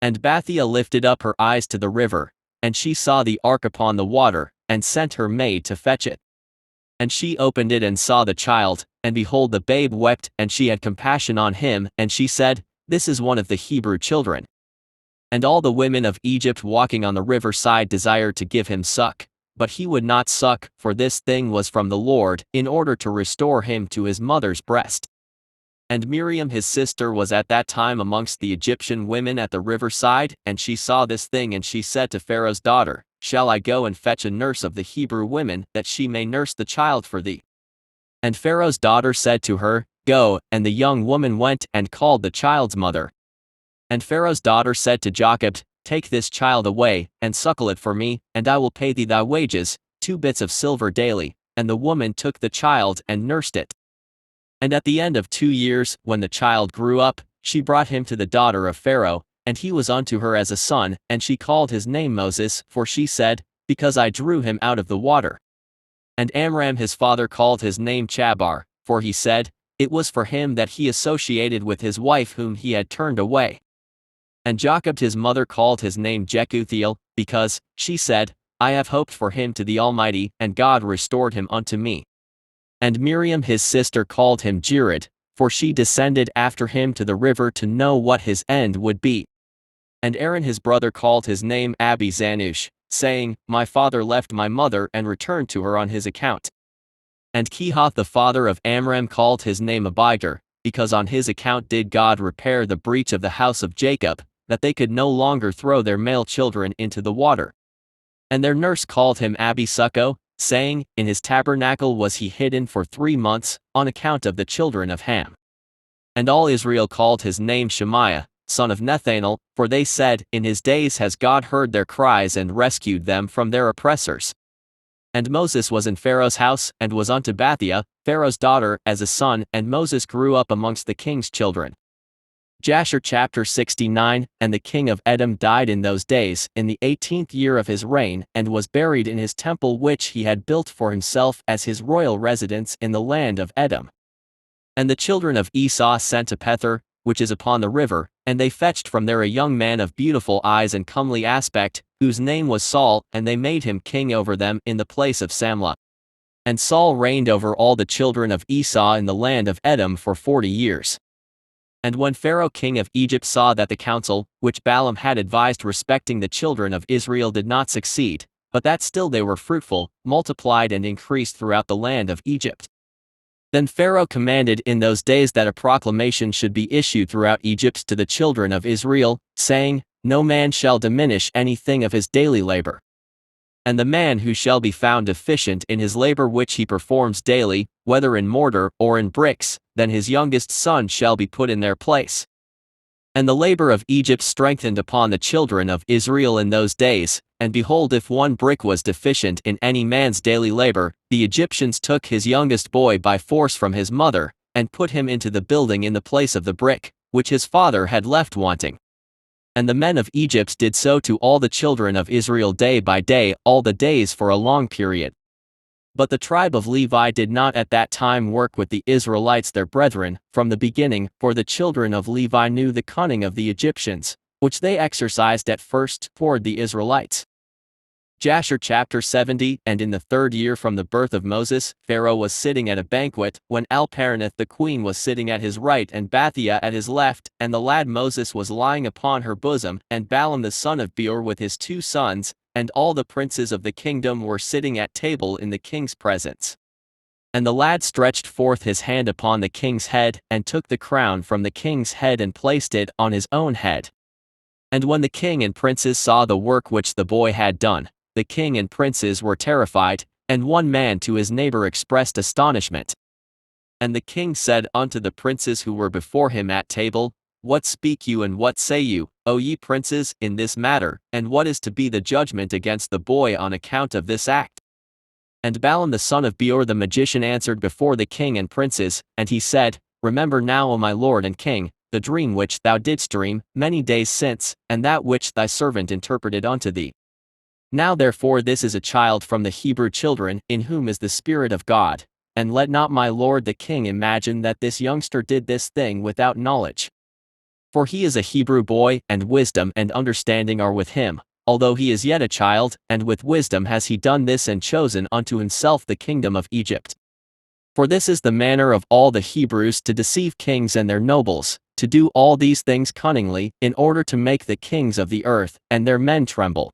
And Bathia lifted up her eyes to the river, and she saw the ark upon the water, and sent her maid to fetch it. And she opened it and saw the child, and behold, the babe wept, and she had compassion on him, and she said, This is one of the Hebrew children. And all the women of Egypt walking on the river side desired to give him suck, but he would not suck, for this thing was from the Lord, in order to restore him to his mother's breast. And Miriam his sister was at that time amongst the Egyptian women at the river side, and she saw this thing, and she said to Pharaoh's daughter, Shall I go and fetch a nurse of the Hebrew women, that she may nurse the child for thee? And Pharaoh's daughter said to her, Go, and the young woman went and called the child's mother. And Pharaoh's daughter said to Jochebed, Take this child away, and suckle it for me, and I will pay thee thy wages, 2 bits of silver daily. And the woman took the child and nursed it. And at the end of 2 years, when the child grew up, she brought him to the daughter of Pharaoh, and he was unto her as a son, and she called his name Moses, for she said, Because I drew him out of the water. And Amram his father called his name Chabar, for he said, It was for him that he associated with his wife whom he had turned away. And Jochebed his mother called his name Jekuthiel, because, she said, I have hoped for him to the Almighty, and God restored him unto me. And Miriam his sister called him Jered, for she descended after him to the river to know what his end would be. And Aaron his brother called his name Abi-Zanush, saying, My father left my mother and returned to her on his account. And Kehath the father of Amram called his name Abijah, because on his account did God repair the breach of the house of Jacob, that they could no longer throw their male children into the water. And their nurse called him Abi-Succo, saying, In his tabernacle was he hidden for 3 months, on account of the children of Ham. And all Israel called his name Shemaiah, son of Nethanel, for they said, In his days has God heard their cries and rescued them from their oppressors. And Moses was in Pharaoh's house, and was unto Bathia, Pharaoh's daughter, as a son, and Moses grew up amongst the king's children. Jasher chapter 69. And the king of Edom died in those days, in the 18th year of his reign, and was buried in his temple which he had built for himself as his royal residence in the land of Edom. And the children of Esau sent to Pethor, which is upon the river, and they fetched from there a young man of beautiful eyes and comely aspect, whose name was Saul, and they made him king over them in the place of Samlah. And Saul reigned over all the children of Esau in the land of Edom for 40 years. And when Pharaoh king of Egypt saw that the counsel, which Balaam had advised respecting the children of Israel did not succeed, but that still they were fruitful, multiplied and increased throughout the land of Egypt. Then Pharaoh commanded in those days that a proclamation should be issued throughout Egypt to the children of Israel, saying, No man shall diminish anything of his daily labor. And the man who shall be found deficient in his labor which he performs daily, whether in mortar or in bricks, then his youngest son shall be put in their place. And the labor of Egypt strengthened upon the children of Israel in those days, and behold, if one brick was deficient in any man's daily labor, the Egyptians took his youngest boy by force from his mother, and put him into the building in the place of the brick, which his father had left wanting. And the men of Egypt did so to all the children of Israel day by day, all the days for a long period. But the tribe of Levi did not at that time work with the Israelites their brethren, from the beginning, for the children of Levi knew the cunning of the Egyptians, which they exercised at first toward the Israelites. Jasher chapter 70. And in the 3rd year from the birth of Moses, Pharaoh was sitting at a banquet, when Alperaneth the queen was sitting at his right and Bathia at his left, and the lad Moses was lying upon her bosom, and Balaam the son of Beor with his 2 sons, and all the princes of the kingdom were sitting at table in the king's presence. And the lad stretched forth his hand upon the king's head, and took the crown from the king's head and placed it on his own head. And when the king and princes saw the work which the boy had done, the king and princes were terrified, and one man to his neighbor expressed astonishment. And the king said unto the princes who were before him at table, What speak you and what say you, O ye princes, in this matter, and what is to be the judgment against the boy on account of this act? And Balaam the son of Beor the magician answered before the king and princes, and he said, Remember now, O my lord and king, the dream which thou didst dream many days since, and that which thy servant interpreted unto thee. Now therefore this is a child from the Hebrew children, in whom is the Spirit of God, and let not my lord the king imagine that this youngster did this thing without knowledge. For he is a Hebrew boy, and wisdom and understanding are with him, although he is yet a child, and with wisdom has he done this and chosen unto himself the kingdom of Egypt. For this is the manner of all the Hebrews to deceive kings and their nobles, to do all these things cunningly, in order to make the kings of the earth and their men tremble.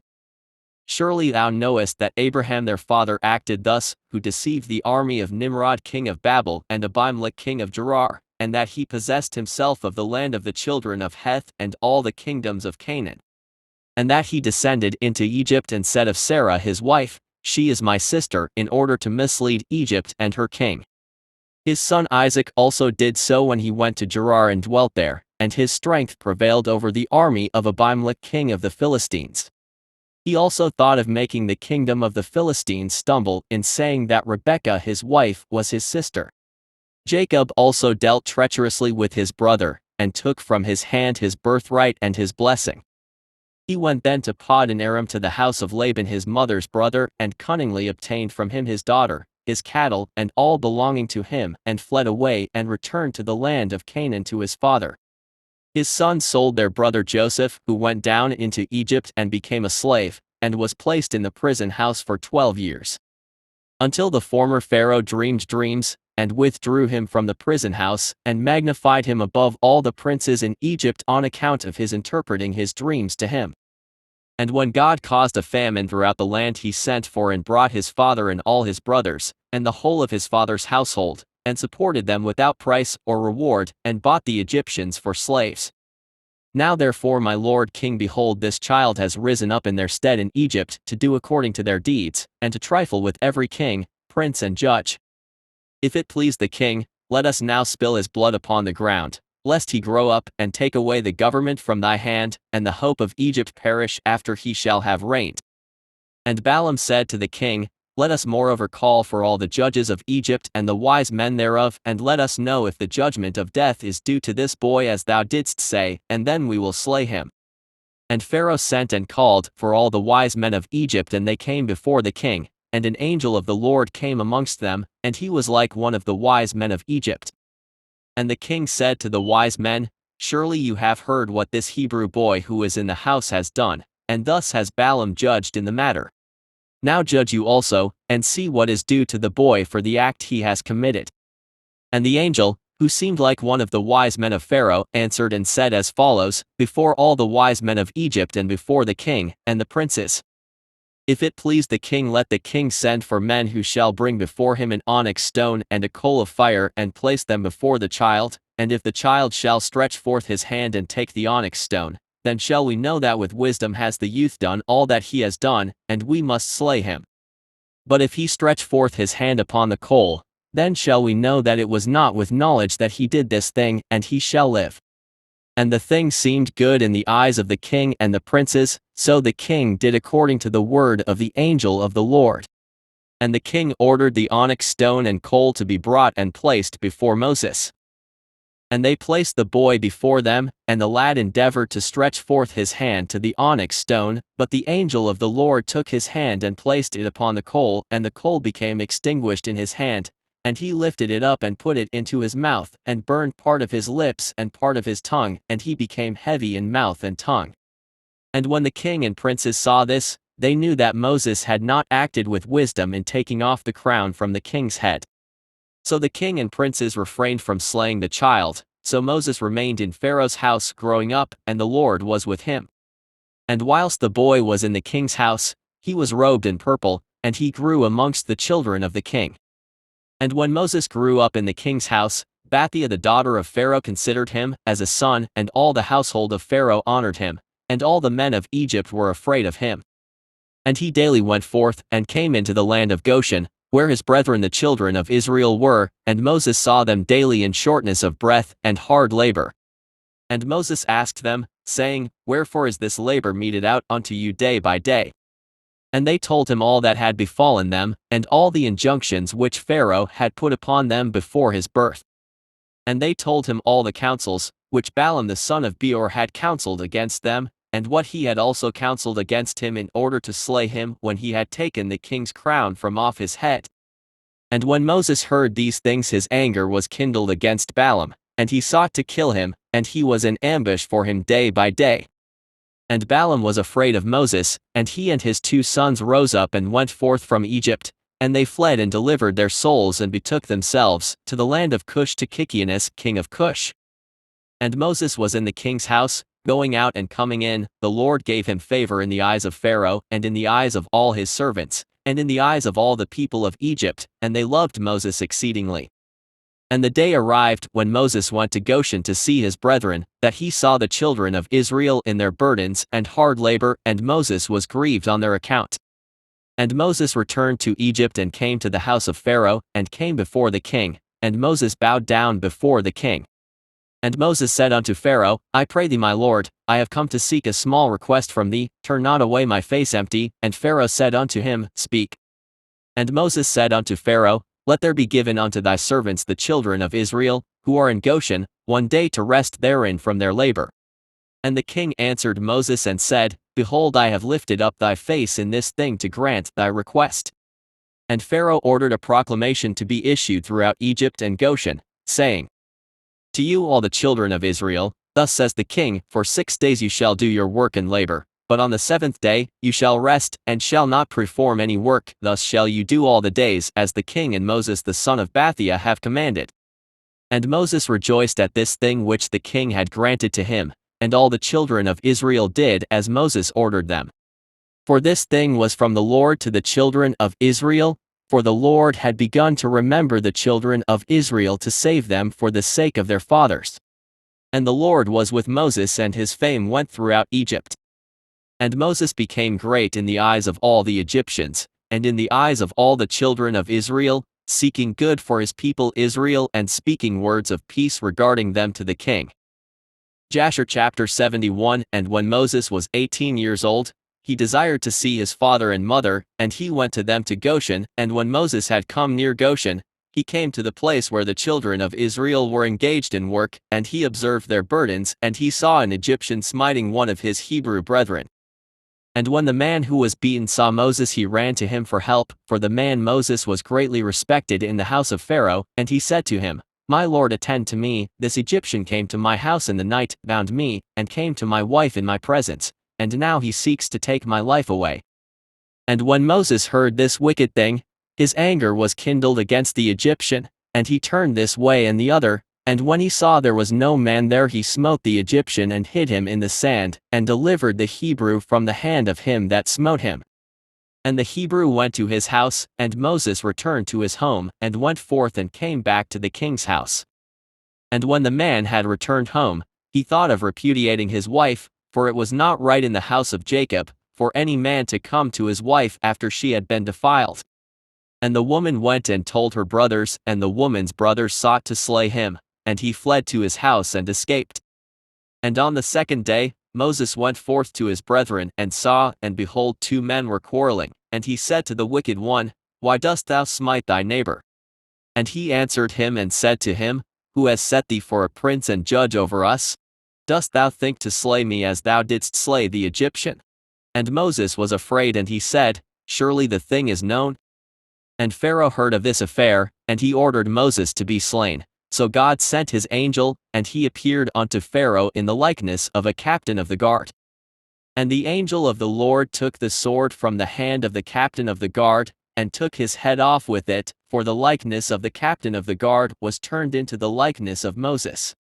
Surely thou knowest that Abraham their father acted thus, who deceived the army of Nimrod king of Babel and Abimelech king of Gerar, and that he possessed himself of the land of the children of Heth and all the kingdoms of Canaan. And that he descended into Egypt and said of Sarah his wife, She is my sister, in order to mislead Egypt and her king. His son Isaac also did so when he went to Gerar and dwelt there, and his strength prevailed over the army of Abimelech king of the Philistines. He also thought of making the kingdom of the Philistines stumble in saying that Rebekah his wife was his sister. Jacob also dealt treacherously with his brother, and took from his hand his birthright and his blessing. He went then to Padan Aram to the house of Laban his mother's brother, and cunningly obtained from him his daughter, his cattle, and all belonging to him, and fled away and returned to the land of Canaan to his father. His sons sold their brother Joseph, who went down into Egypt and became a slave, and was placed in the prison house for 12 years. Until the former Pharaoh dreamed dreams, and withdrew him from the prison house, and magnified him above all the princes in Egypt on account of his interpreting his dreams to him. And when God caused a famine throughout the land, he sent for and brought his father and all his brothers, and the whole of his father's household, and supported them without price or reward, and bought the Egyptians for slaves. Now therefore my lord king, behold, this child has risen up in their stead in Egypt, to do according to their deeds, and to trifle with every king, prince and judge. If it please the king, let us now spill his blood upon the ground, lest he grow up and take away the government from thy hand, and the hope of Egypt perish after he shall have reigned. And Balaam said to the king, Let us moreover call for all the judges of Egypt and the wise men thereof, and let us know if the judgment of death is due to this boy as thou didst say, and then we will slay him. And Pharaoh sent and called for all the wise men of Egypt, and they came before the king, and an angel of the Lord came amongst them, and he was like one of the wise men of Egypt. And the king said to the wise men, Surely you have heard what this Hebrew boy who is in the house has done, and thus has Balaam judged in the matter. Now judge you also, and see what is due to the boy for the act he has committed. And the angel, who seemed like one of the wise men of Pharaoh, answered and said as follows, before all the wise men of Egypt and before the king and the princes. If it please the king, let the king send for men who shall bring before him an onyx stone and a coal of fire and place them before the child, and if the child shall stretch forth his hand and take the onyx stone, then shall we know that with wisdom has the youth done all that he has done, and we must slay him. But if he stretch forth his hand upon the coal, then shall we know that it was not with knowledge that he did this thing, and he shall live. And the thing seemed good in the eyes of the king and the princes, so the king did according to the word of the angel of the Lord. And the king ordered the onyx stone and coal to be brought and placed before Moses. And they placed the boy before them, and the lad endeavored to stretch forth his hand to the onyx stone, but the angel of the Lord took his hand and placed it upon the coal, and the coal became extinguished in his hand. And he lifted it up and put it into his mouth, and burned part of his lips and part of his tongue, and he became heavy in mouth and tongue. And when the king and princes saw this, they knew that Moses had not acted with wisdom in taking off the crown from the king's head. So the king and princes refrained from slaying the child, so Moses remained in Pharaoh's house growing up, and the Lord was with him. And whilst the boy was in the king's house, he was robed in purple, and he grew amongst the children of the king. And when Moses grew up in the king's house, Bathia the daughter of Pharaoh considered him as a son, and all the household of Pharaoh honored him, and all the men of Egypt were afraid of him. And he daily went forth, and came into the land of Goshen, where his brethren the children of Israel were, and Moses saw them daily in shortness of breath and hard labor. And Moses asked them, saying, Wherefore is this labor meted out unto you day by day? And they told him all that had befallen them, and all the injunctions which Pharaoh had put upon them before his birth. And they told him all the counsels, which Balaam the son of Beor had counseled against them, and what he had also counseled against him in order to slay him when he had taken the king's crown from off his head. And when Moses heard these things, his anger was kindled against Balaam, and he sought to kill him, and he was in ambush for him day by day. And Balaam was afraid of Moses, and he and his 2 sons rose up and went forth from Egypt, and they fled and delivered their souls and betook themselves to the land of Cush to Kikianus king of Cush. And Moses was in the king's house, going out and coming in. The Lord gave him favor in the eyes of Pharaoh, and in the eyes of all his servants, and in the eyes of all the people of Egypt, and they loved Moses exceedingly. And the day arrived when Moses went to Goshen to see his brethren, that he saw the children of Israel in their burdens and hard labor, and Moses was grieved on their account. And Moses returned to Egypt and came to the house of Pharaoh, and came before the king, and Moses bowed down before the king. And Moses said unto Pharaoh, I pray thee, my lord, I have come to seek a small request from thee, turn not away my face empty. And Pharaoh said unto him, Speak. And Moses said unto Pharaoh, Let there be given unto thy servants the children of Israel, who are in Goshen, 1 day to rest therein from their labor. And the king answered Moses and said, Behold, I have lifted up thy face in this thing to grant thy request. And Pharaoh ordered a proclamation to be issued throughout Egypt and Goshen, saying, To you all the children of Israel, thus says the king, For 6 days you shall do your work and labor, but on the 7th day you shall rest, and shall not perform any work. Thus shall you do all the days, as the king and Moses the son of Bathia have commanded. And Moses rejoiced at this thing which the king had granted to him, and all the children of Israel did as Moses ordered them. For this thing was from the Lord to the children of Israel, for the Lord had begun to remember the children of Israel to save them for the sake of their fathers. And the Lord was with Moses, and his fame went throughout Egypt. And Moses became great in the eyes of all the Egyptians, and in the eyes of all the children of Israel, seeking good for his people Israel and speaking words of peace regarding them to the king. Jasher chapter 71. And when Moses was 18 years old, he desired to see his father and mother, and he went to them to Goshen. And when Moses had come near Goshen, he came to the place where the children of Israel were engaged in work, and he observed their burdens, and he saw an Egyptian smiting one of his Hebrew brethren. And when the man who was beaten saw Moses, he ran to him for help, for the man Moses was greatly respected in the house of Pharaoh, and he said to him, My lord, attend to me. This Egyptian came to my house in the night, bound me, and came to my wife in my presence, and now he seeks to take my life away. And when Moses heard this wicked thing, his anger was kindled against the Egyptian, and he turned this way and the other, and when he saw there was no man there, he smote the Egyptian and hid him in the sand, and delivered the Hebrew from the hand of him that smote him. And the Hebrew went to his house, and Moses returned to his home, and went forth and came back to the king's house. And when the man had returned home, he thought of repudiating his wife, for it was not right in the house of Jacob, for any man to come to his wife after she had been defiled. And the woman went and told her brothers, and the woman's brothers sought to slay him, and he fled to his house and escaped. And on the second day, Moses went forth to his brethren, and saw, and behold, two men were quarreling, and he said to the wicked one, Why dost thou smite thy neighbor? And he answered him and said to him, Who has set thee for a prince and judge over us? Dost thou think to slay me as thou didst slay the Egyptian? And Moses was afraid, and he said, Surely the thing is known. And Pharaoh heard of this affair, and he ordered Moses to be slain. So God sent his angel, and he appeared unto Pharaoh in the likeness of a captain of the guard. And the angel of the Lord took the sword from the hand of the captain of the guard, and took his head off with it, for the likeness of the captain of the guard was turned into the likeness of Moses.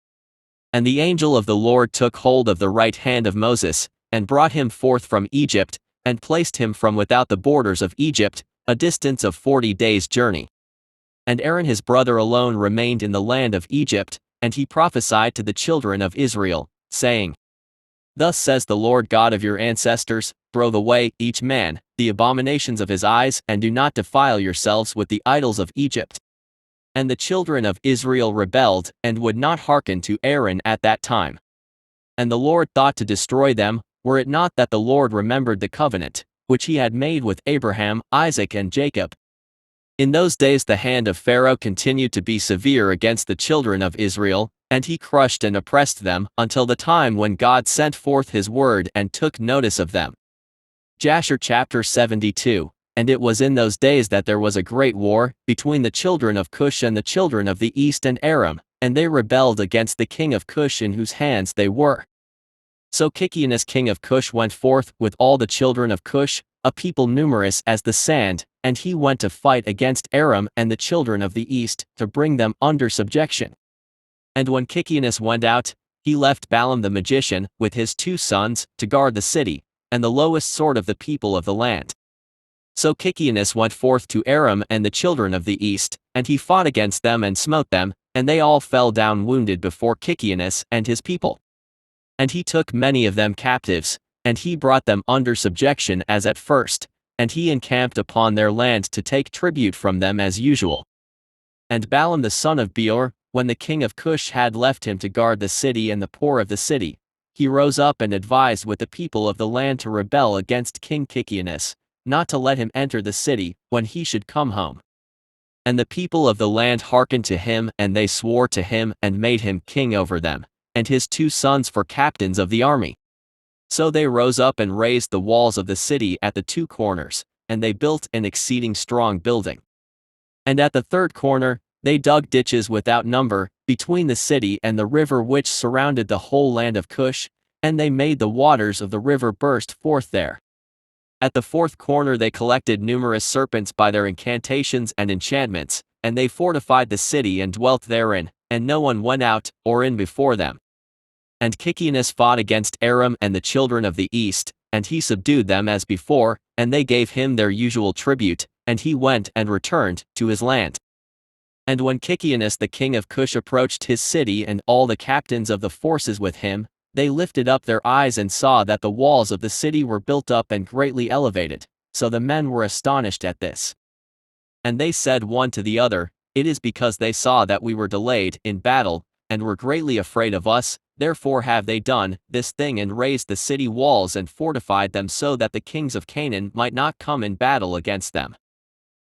And the angel of the Lord took hold of the right hand of Moses, and brought him forth from Egypt, and placed him from without the borders of Egypt, a distance of 40 days' journey. And Aaron his brother alone remained in the land of Egypt, and he prophesied to the children of Israel, saying, Thus says the Lord God of your ancestors, Throw away, each man, the abominations of his eyes, and do not defile yourselves with the idols of Egypt. And the children of Israel rebelled, and would not hearken to Aaron at that time. And the Lord thought to destroy them, were it not that the Lord remembered the covenant, which he had made with Abraham, Isaac, and Jacob. In those days the hand of Pharaoh continued to be severe against the children of Israel, and he crushed and oppressed them, until the time when God sent forth his word and took notice of them. Jasher chapter 72. And it was in those days that there was a great war, between the children of Cush and the children of the east and Aram, and they rebelled against the king of Cush in whose hands they were. So Kikianus king of Cush went forth with all the children of Cush, a people numerous as the sand, and he went to fight against Aram and the children of the east, to bring them under subjection. And when Kikianus went out, he left Balaam the magician, with his 2 sons, to guard the city, and the lowest sort of the people of the land. So Kikianus went forth to Aram and the children of the east, and he fought against them and smote them, and they all fell down wounded before Kikianus and his people. And he took many of them captives, and he brought them under subjection as at first, and he encamped upon their land to take tribute from them as usual. And Balaam the son of Beor, when the king of Cush had left him to guard the city and the poor of the city, he rose up and advised with the people of the land to rebel against King Kikianus, not to let him enter the city, when he should come home. And the people of the land hearkened to him, and they swore to him, and made him king over them, and his 2 sons for captains of the army. So they rose up and raised the walls of the city at the 2 corners, and they built an exceeding strong building. And at the 3rd corner, they dug ditches without number, between the city and the river which surrounded the whole land of Cush, and they made the waters of the river burst forth there. At the 4th corner they collected numerous serpents by their incantations and enchantments, and they fortified the city and dwelt therein, and no one went out or in before them. And Kikianus fought against Aram and the children of the east, and he subdued them as before, and they gave him their usual tribute, and he went and returned to his land. And when Kikianus the king of Cush approached his city and all the captains of the forces with him, they lifted up their eyes and saw that the walls of the city were built up and greatly elevated, so the men were astonished at this. And they said one to the other, It is because they saw that we were delayed in battle, and were greatly afraid of us, therefore have they done this thing and raised the city walls and fortified them so that the kings of Canaan might not come in battle against them.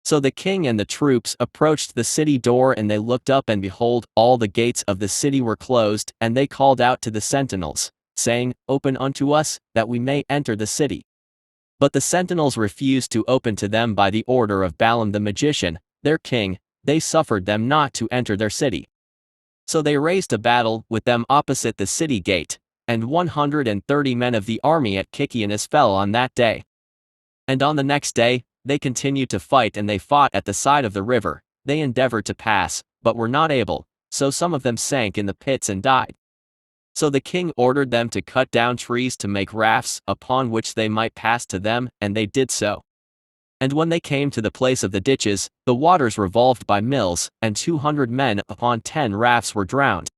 So the king and the troops approached the city door, and they looked up, and behold, all the gates of the city were closed, and they called out to the sentinels, saying, Open unto us, that we may enter the city. But the sentinels refused to open to them by the order of Balaam the magician, their king, they suffered them not to enter their city. So they raised a battle with them opposite the city gate, and 130 men of the army at Kikianus fell on that day. And on the next day, they continued to fight, and they fought at the side of the river. They endeavored to pass, but were not able, so some of them sank in the pits and died. So the king ordered them to cut down trees to make rafts, upon which they might pass to them, and they did so. And when they came to the place of the ditches, the waters revolved by mills, and 200 men upon 10 rafts were drowned.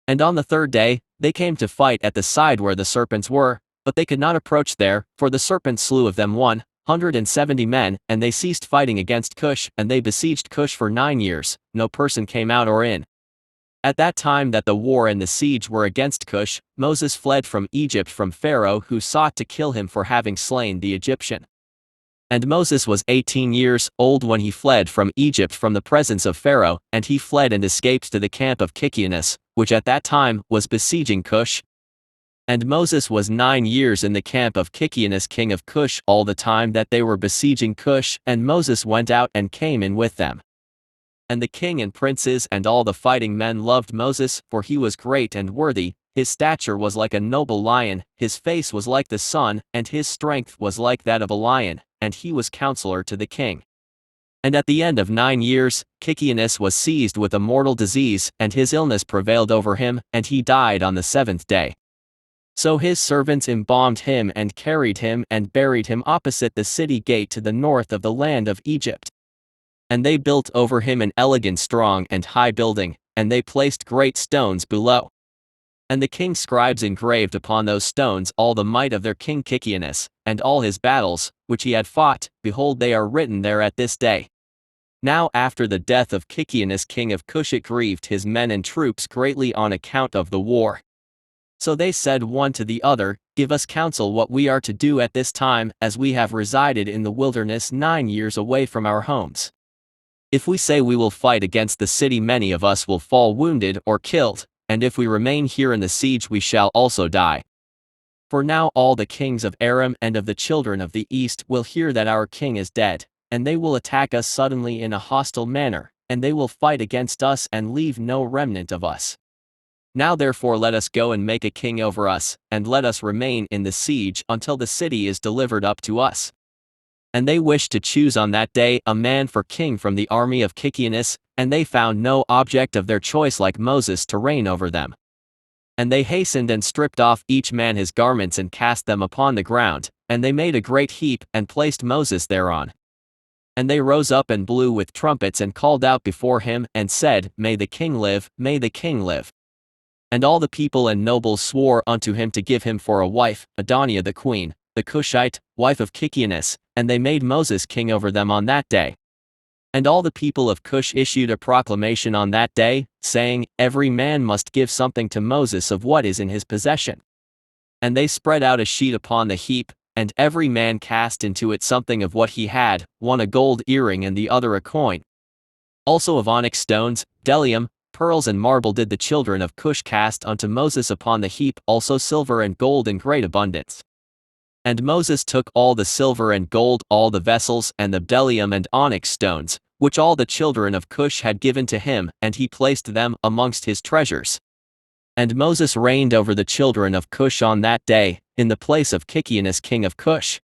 And on the third day, they came to fight at the side where the serpents were, but they could not approach there, for the serpents slew of them 170 men, and they ceased fighting against Cush, and they besieged Cush for 9 years, no person came out or in. At that time that the war and the siege were against Cush, Moses fled from Egypt from Pharaoh, who sought to kill him for having slain the Egyptian. And Moses was 18 years old when he fled from Egypt from the presence of Pharaoh, and he fled and escaped to the camp of Kikianus, which at that time was besieging Cush. And Moses was 9 years in the camp of Kikianus king of Cush all the time that they were besieging Cush, and Moses went out and came in with them. And the king and princes and all the fighting men loved Moses, for he was great and worthy, his stature was like a noble lion, his face was like the sun, and his strength was like that of a lion, and he was counselor to the king. And at the end of 9 years, Kikianus was seized with a mortal disease, and his illness prevailed over him, and he died on the 7th day. So his servants embalmed him and carried him and buried him opposite the city gate to the north of the land of Egypt. And they built over him an elegant, strong, and high building, and they placed great stones below. And the king's scribes engraved upon those stones all the might of their king Kikianus, and all his battles, which he had fought, behold, they are written there at this day. Now after the death of Kikianus king of Cush, it grieved his men and troops greatly on account of the war. So they said one to the other, Give us counsel what we are to do at this time, as we have resided in the wilderness 9 years away from our homes. If we say we will fight against the city, many of us will fall wounded or killed, and if we remain here in the siege, we shall also die. For now all the kings of Aram and of the children of the east will hear that our king is dead, and they will attack us suddenly in a hostile manner, and they will fight against us and leave no remnant of us. Now therefore let us go and make a king over us, and let us remain in the siege until the city is delivered up to us. And they wished to choose on that day a man for king from the army of Kikianus, and they found no object of their choice like Moses to reign over them. And they hastened and stripped off each man his garments and cast them upon the ground, and they made a great heap and placed Moses thereon. And they rose up and blew with trumpets and called out before him, and said, May the king live, may the king live. And all the people and nobles swore unto him to give him for a wife, Adoniah the queen, the Cushite, wife of Kikianus, and they made Moses king over them on that day. And all the people of Cush issued a proclamation on that day, saying, Every man must give something to Moses of what is in his possession. And they spread out a sheet upon the heap, and every man cast into it something of what he had, one a gold earring and the other a coin. Also of onyx stones, bdellium, pearls and marble did the children of Cush cast unto Moses upon the heap, also silver and gold in great abundance. And Moses took all the silver and gold, all the vessels, and the bdellium and onyx stones, which all the children of Cush had given to him, and he placed them amongst his treasures. And Moses reigned over the children of Cush on that day, in the place of Kikianus king of Cush.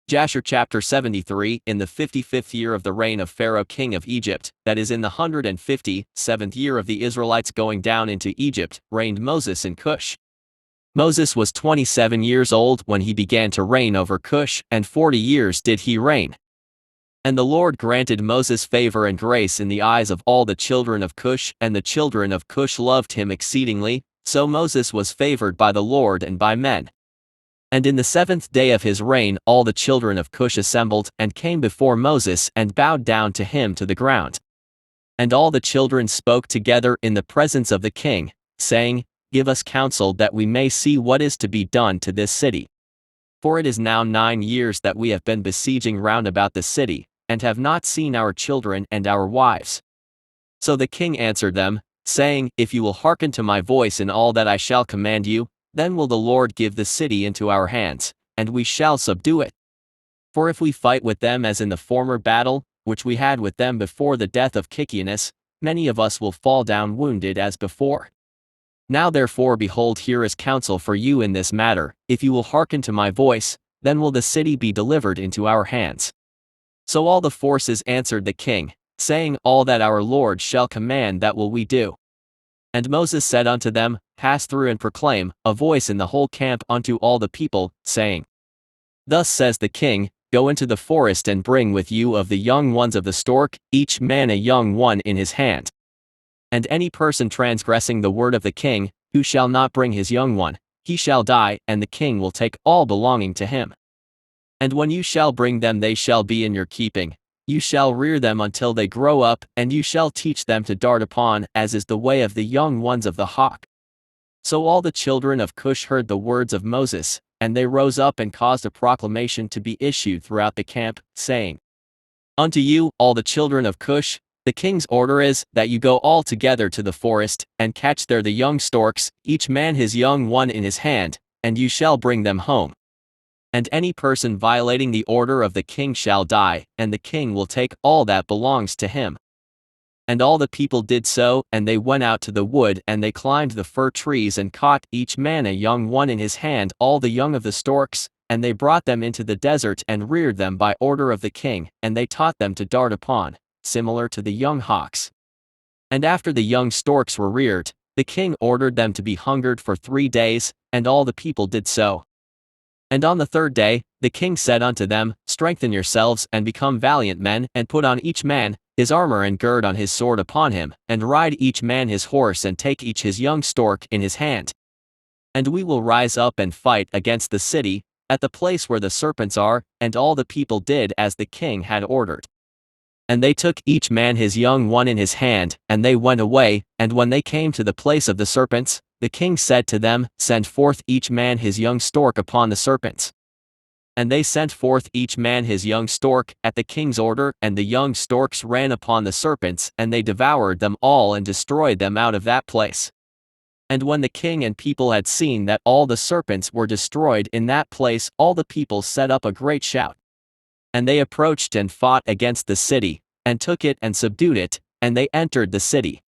Jasher chapter 73. In the 55th year of the reign of Pharaoh king of Egypt, that is in the 157th year of the Israelites going down into Egypt, reigned Moses in Cush. Moses was 27 years old when he began to reign over Cush, and 40 years did he reign. And the Lord granted Moses favor and grace in the eyes of all the children of Cush, and the children of Cush loved him exceedingly, so Moses was favored by the Lord and by men. And in the 7th day of his reign all the children of Cush assembled, and came before Moses, and bowed down to him to the ground. And all the children spoke together in the presence of the king, saying, Give us counsel that we may see what is to be done to this city. For it is now 9 years that we have been besieging round about the city, and have not seen our children and our wives. So the king answered them, saying, If you will hearken to my voice in all that I shall command you, then will the Lord give the city into our hands, and we shall subdue it. For if we fight with them as in the former battle, which we had with them before the death of Kikianus, many of us will fall down wounded as before. Now therefore behold, here is counsel for you in this matter, if you will hearken to my voice, then will the city be delivered into our hands. So all the forces answered the king, saying, All that our Lord shall command that will we do. And Moses said unto them, Pass through and proclaim, a voice in the whole camp unto all the people, saying, Thus says the king, Go into the forest and bring with you of the young ones of the stork, each man a young one in his hand. And any person transgressing the word of the king, who shall not bring his young one, he shall die, and the king will take all belonging to him. And when you shall bring them, they shall be in your keeping. You shall rear them until they grow up, and you shall teach them to dart upon, as is the way of the young ones of the hawk. So all the children of Cush heard the words of Moses, and they rose up and caused a proclamation to be issued throughout the camp, saying, Unto you, all the children of Cush, the king's order is, that you go all together to the forest, and catch there the young storks, each man his young one in his hand, and you shall bring them home. And any person violating the order of the king shall die, and the king will take all that belongs to him. And all the people did so, and they went out to the wood, and they climbed the fir trees, and caught each man a young one in his hand, all the young of the storks, and they brought them into the desert, and reared them by order of the king, and they taught them to dart upon, similar to the young hawks. And after the young storks were reared, the king ordered them to be hungered for 3 days, and all the people did so. And on the 3rd day, the king said unto them, Strengthen yourselves, and become valiant men, and put on each man his armor, and gird on his sword upon him, and ride each man his horse, and take each his young stork in his hand. And we will rise up and fight against the city, at the place where the serpents are. And all the people did as the king had ordered. And they took each man his young one in his hand, and they went away, and when they came to the place of the serpents, the king said to them, Send forth each man his young stork upon the serpents. And they sent forth each man his young stork, at the king's order, and the young storks ran upon the serpents, and they devoured them all and destroyed them out of that place. And when the king and people had seen that all the serpents were destroyed in that place, all the people set up a great shout. And they approached and fought against the city, and took it and subdued it, and they entered the city.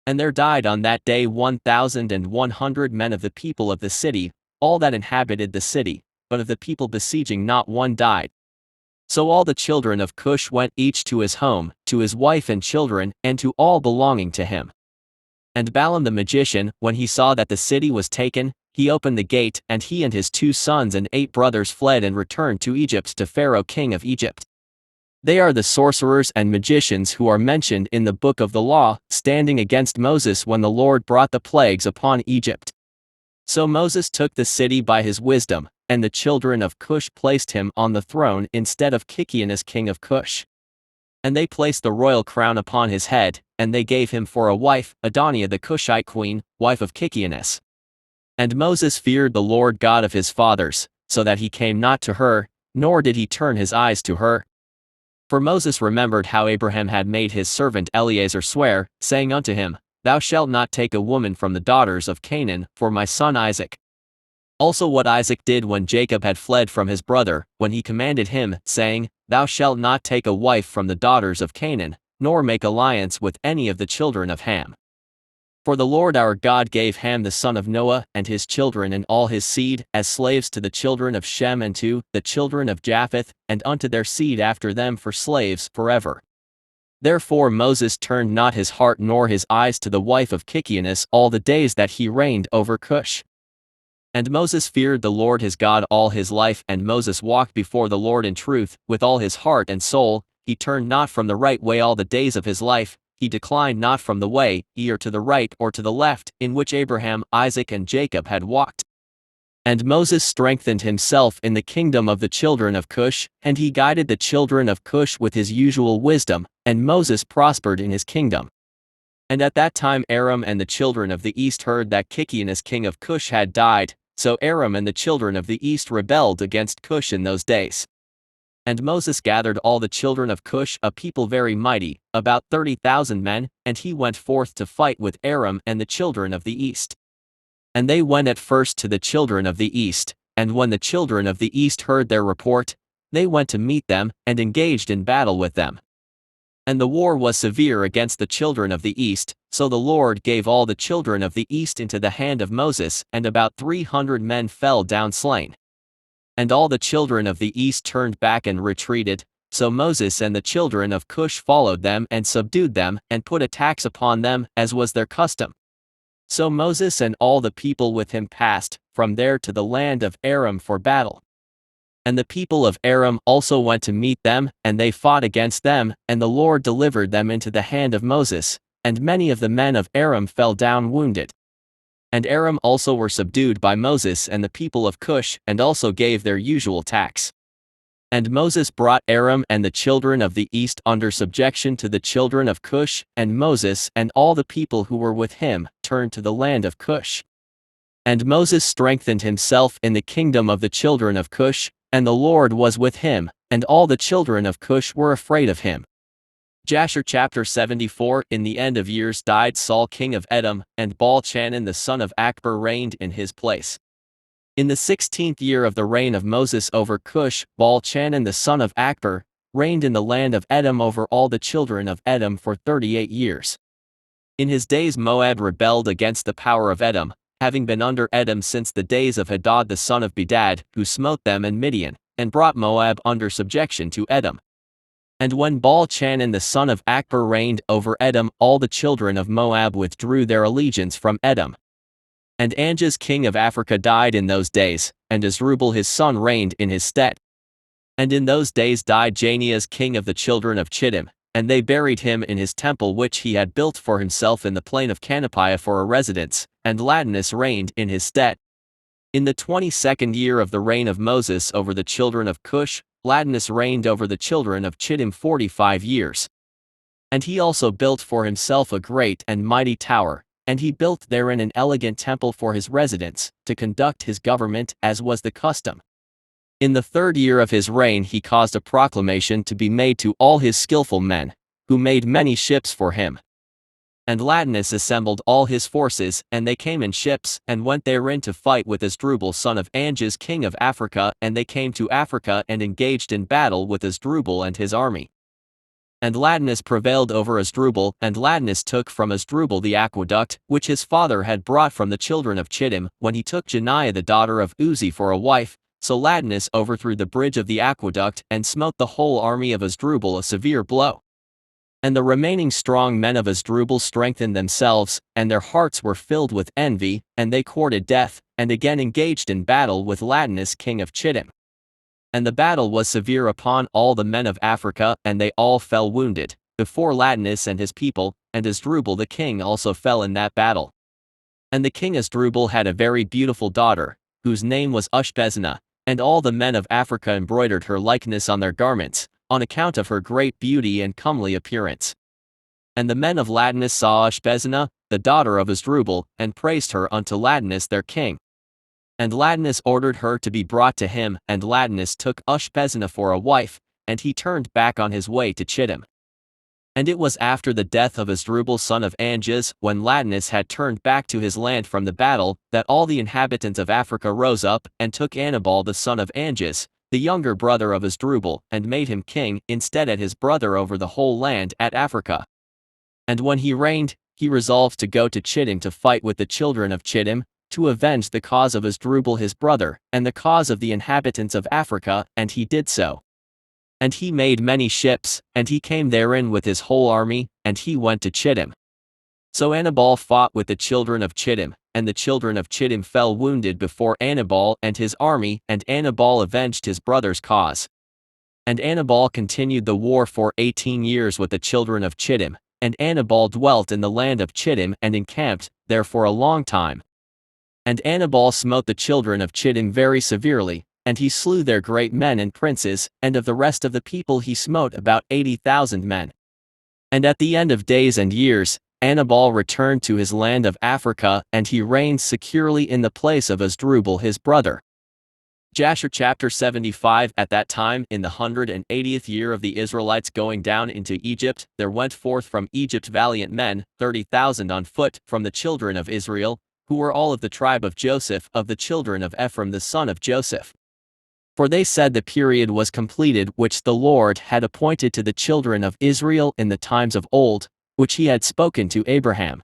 And there died on that day 1,100 men of the people of the city, all that inhabited the city, but of the people besieging not one died. So all the children of Cush went each to his home, to his wife and children, and to all belonging to him. And Balaam the magician, when he saw that the city was taken, he opened the gate, and he and his 2 sons and 8 brothers fled and returned to Egypt to Pharaoh king of Egypt. They are the sorcerers and magicians who are mentioned in the book of the law, standing against Moses when the Lord brought the plagues upon Egypt. So Moses took the city by his wisdom, and the children of Cush placed him on the throne instead of Kikianus king of Cush. And they placed the royal crown upon his head, and they gave him for a wife, Adoniah the Cushite queen, wife of Kikianus. And Moses feared the Lord God of his fathers, so that he came not to her, nor did he turn his eyes to her. For Moses remembered how Abraham had made his servant Eleazar swear, saying unto him, Thou shalt not take a woman from the daughters of Canaan, for my son Isaac. Also what Isaac did when Jacob had fled from his brother, when he commanded him, saying, Thou shalt not take a wife from the daughters of Canaan, nor make alliance with any of the children of Ham. For the Lord our God gave Ham the son of Noah, and his children and all his seed, as slaves to the children of Shem and to the children of Japheth, and unto their seed after them for slaves forever. Therefore Moses turned not his heart nor his eyes to the wife of Kikianus all the days that he reigned over Cush. And Moses feared the Lord his God all his life, and Moses walked before the Lord in truth, with all his heart and soul. He turned not from the right way all the days of his life, he declined not from the way, either to the right or to the left, in which Abraham, Isaac and Jacob had walked. And Moses strengthened himself in the kingdom of the children of Cush, and he guided the children of Cush with his usual wisdom, and Moses prospered in his kingdom. And at that time Aram and the children of the east heard that Kikianus king of Cush had died, so Aram and the children of the east rebelled against Cush in those days. And Moses gathered all the children of Cush, a people very mighty, about 30,000 men, and he went forth to fight with Aram and the children of the east. And they went at first to the children of the east, and when the children of the east heard their report, they went to meet them, and engaged in battle with them. And the war was severe against the children of the east, so the Lord gave all the children of the east into the hand of Moses, and about 300 men fell down slain. And all the children of the east turned back and retreated, so Moses and the children of Cush followed them and subdued them, and put a tax upon them, as was their custom. So Moses and all the people with him passed from there to the land of Aram for battle. And the people of Aram also went to meet them, and they fought against them, and the Lord delivered them into the hand of Moses, and many of the men of Aram fell down wounded. And Aram also were subdued by Moses and the people of Cush, and also gave their usual tax. And Moses brought Aram and the children of the east under subjection to the children of Cush, and Moses and all the people who were with him turned to the land of Cush. And Moses strengthened himself in the kingdom of the children of Cush, and the Lord was with him, and all the children of Cush were afraid of him. Jasher chapter 74. In the end of years died Saul king of Edom, and Baal-Chanan the son of Akbor reigned in his place. In the 16th year of the reign of Moses over Cush, Baal-Chanan the son of Akbor reigned in the land of Edom over all the children of Edom for 38 years. In his days Moab rebelled against the power of Edom, having been under Edom since the days of Hadad the son of Bedad, who smote them in Midian, and brought Moab under subjection to Edom. And when Baal-Chanan the son of Akbor reigned over Edom, all the children of Moab withdrew their allegiance from Edom. And Anjas king of Africa died in those days, and Asdrubal his son reigned in his stead. And in those days died Janias king of the children of Chittim, and they buried him in his temple which he had built for himself in the plain of Canopiah for a residence, and Latinus reigned in his stead. In the 22nd year of the reign of Moses over the children of Cush, Latinus reigned over the children of Chittim 45 years. And he also built for himself a great and mighty tower, and he built therein an elegant temple for his residence, to conduct his government as was the custom. In the 3rd year of his reign he caused a proclamation to be made to all his skillful men, who made many ships for him. And Latinus assembled all his forces, and they came in ships, and went therein to fight with Asdrubal son of Anjas king of Africa, and they came to Africa and engaged in battle with Asdrubal and his army. And Latinus prevailed over Asdrubal, and Latinus took from Asdrubal the aqueduct, which his father had brought from the children of Chittim, when he took Janiah the daughter of Uzi for a wife. So Latinus overthrew the bridge of the aqueduct, and smote the whole army of Asdrubal a severe blow. And the remaining strong men of Asdrubal strengthened themselves, and their hearts were filled with envy, and they courted death, and again engaged in battle with Latinus king of Chittim. And the battle was severe upon all the men of Africa, and they all fell wounded, before Latinus and his people, and Asdrubal the king also fell in that battle. And the king Asdrubal had a very beautiful daughter, whose name was Ushbezanah, and all the men of Africa embroidered her likeness on their garments, on account of her great beauty and comely appearance. And the men of Latinus saw Ushbezanah, the daughter of Asdrubal, and praised her unto Latinus their king. And Latinus ordered her to be brought to him, and Latinus took Ushbezanah for a wife, and he turned back on his way to Chittim. And it was after the death of Asdrubal son of Anjas, when Latinus had turned back to his land from the battle, that all the inhabitants of Africa rose up, and took Anibal the son of Anjas, the younger brother of Asdrubal, and made him king instead of his brother over the whole land at Africa. And when he reigned, he resolved to go to Chittim to fight with the children of Chittim, to avenge the cause of Asdrubal his brother, and the cause of the inhabitants of Africa, and he did so. And he made many ships, and he came therein with his whole army, and he went to Chittim. So Anibal fought with the children of Chittim, and the children of Chittim fell wounded before Anibal and his army, and Anibal avenged his brother's cause. And Anibal continued the war for 18 years with the children of Chittim, and Anibal dwelt in the land of Chittim and encamped there for a long time. And Anibal smote the children of Chittim very severely, and he slew their great men and princes, and of the rest of the people he smote about 80,000 men. And at the end of days and years, Anibal returned to his land of Africa, and he reigned securely in the place of Asdrubal his brother. Jasher chapter 75. At that time, in the 180th year of the Israelites going down into Egypt, there went forth from Egypt valiant men, 30,000 on foot, from the children of Israel, who were all of the tribe of Joseph, of the children of Ephraim the son of Joseph. For they said the period was completed which the Lord had appointed to the children of Israel in the times of old, which he had spoken to Abraham.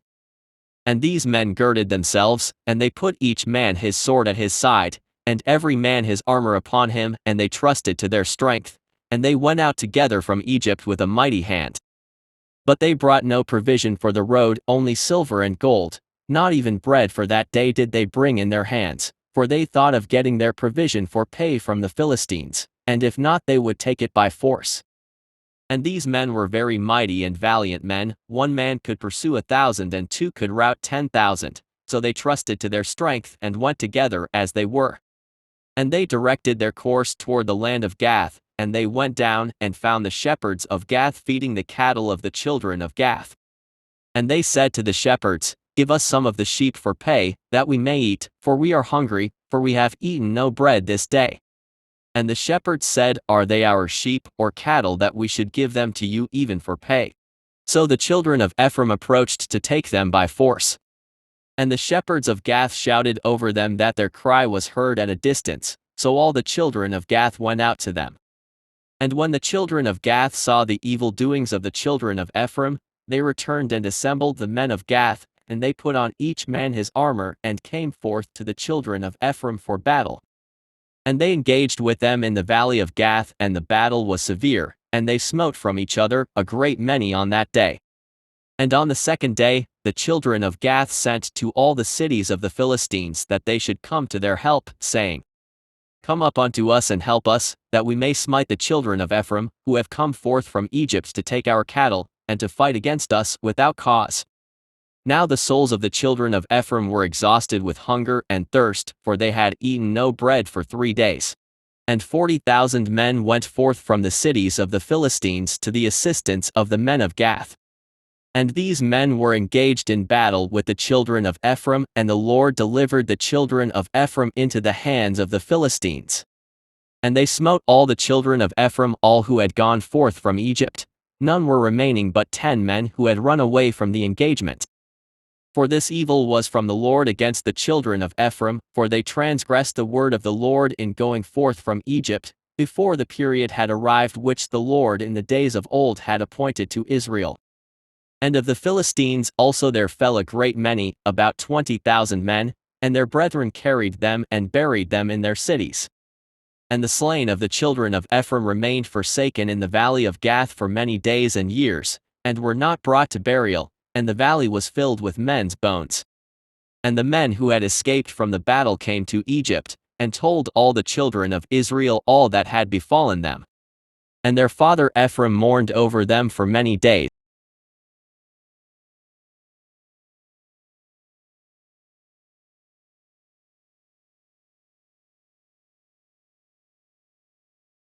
And these men girded themselves, and they put each man his sword at his side, and every man his armor upon him, and they trusted to their strength, and they went out together from Egypt with a mighty hand. But they brought no provision for the road, only silver and gold, not even bread for that day did they bring in their hands, for they thought of getting their provision for pay from the Philistines, and if not they would take it by force. And these men were very mighty and valiant men, 1 man could pursue 1,000 and 2 could rout 10,000, so they trusted to their strength and went together as they were. And they directed their course toward the land of Gath, and they went down and found the shepherds of Gath feeding the cattle of the children of Gath. And they said to the shepherds, "Give us some of the sheep for pay, that we may eat, for we are hungry, for we have eaten no bread this day." And the shepherds said, "Are they our sheep or cattle that we should give them to you even for pay?" So the children of Ephraim approached to take them by force. And the shepherds of Gath shouted over them that their cry was heard at a distance, so all the children of Gath went out to them. And when the children of Gath saw the evil doings of the children of Ephraim, they returned and assembled the men of Gath, and they put on each man his armor and came forth to the children of Ephraim for battle. And they engaged with them in the valley of Gath, and the battle was severe, and they smote from each other a great many on that day. And on the second day, the children of Gath sent to all the cities of the Philistines that they should come to their help, saying, "Come up unto us and help us, that we may smite the children of Ephraim, who have come forth from Egypt to take our cattle, and to fight against us without cause." Now the souls of the children of Ephraim were exhausted with hunger and thirst, for they had eaten no bread for 3 days. And 40,000 men went forth from the cities of the Philistines to the assistance of the men of Gath. And these men were engaged in battle with the children of Ephraim, and the Lord delivered the children of Ephraim into the hands of the Philistines. And they smote all the children of Ephraim, all who had gone forth from Egypt. None were remaining but 10 men who had run away from the engagement. For this evil was from the Lord against the children of Ephraim, for they transgressed the word of the Lord in going forth from Egypt, before the period had arrived which the Lord in the days of old had appointed to Israel. And of the Philistines also there fell a great many, about 20,000 men, and their brethren carried them and buried them in their cities. And the slain of the children of Ephraim remained forsaken in the valley of Gath for many days and years, and were not brought to burial, and the valley was filled with men's bones. And the men who had escaped from the battle came to Egypt, and told all the children of Israel all that had befallen them. And their father Ephraim mourned over them for many days.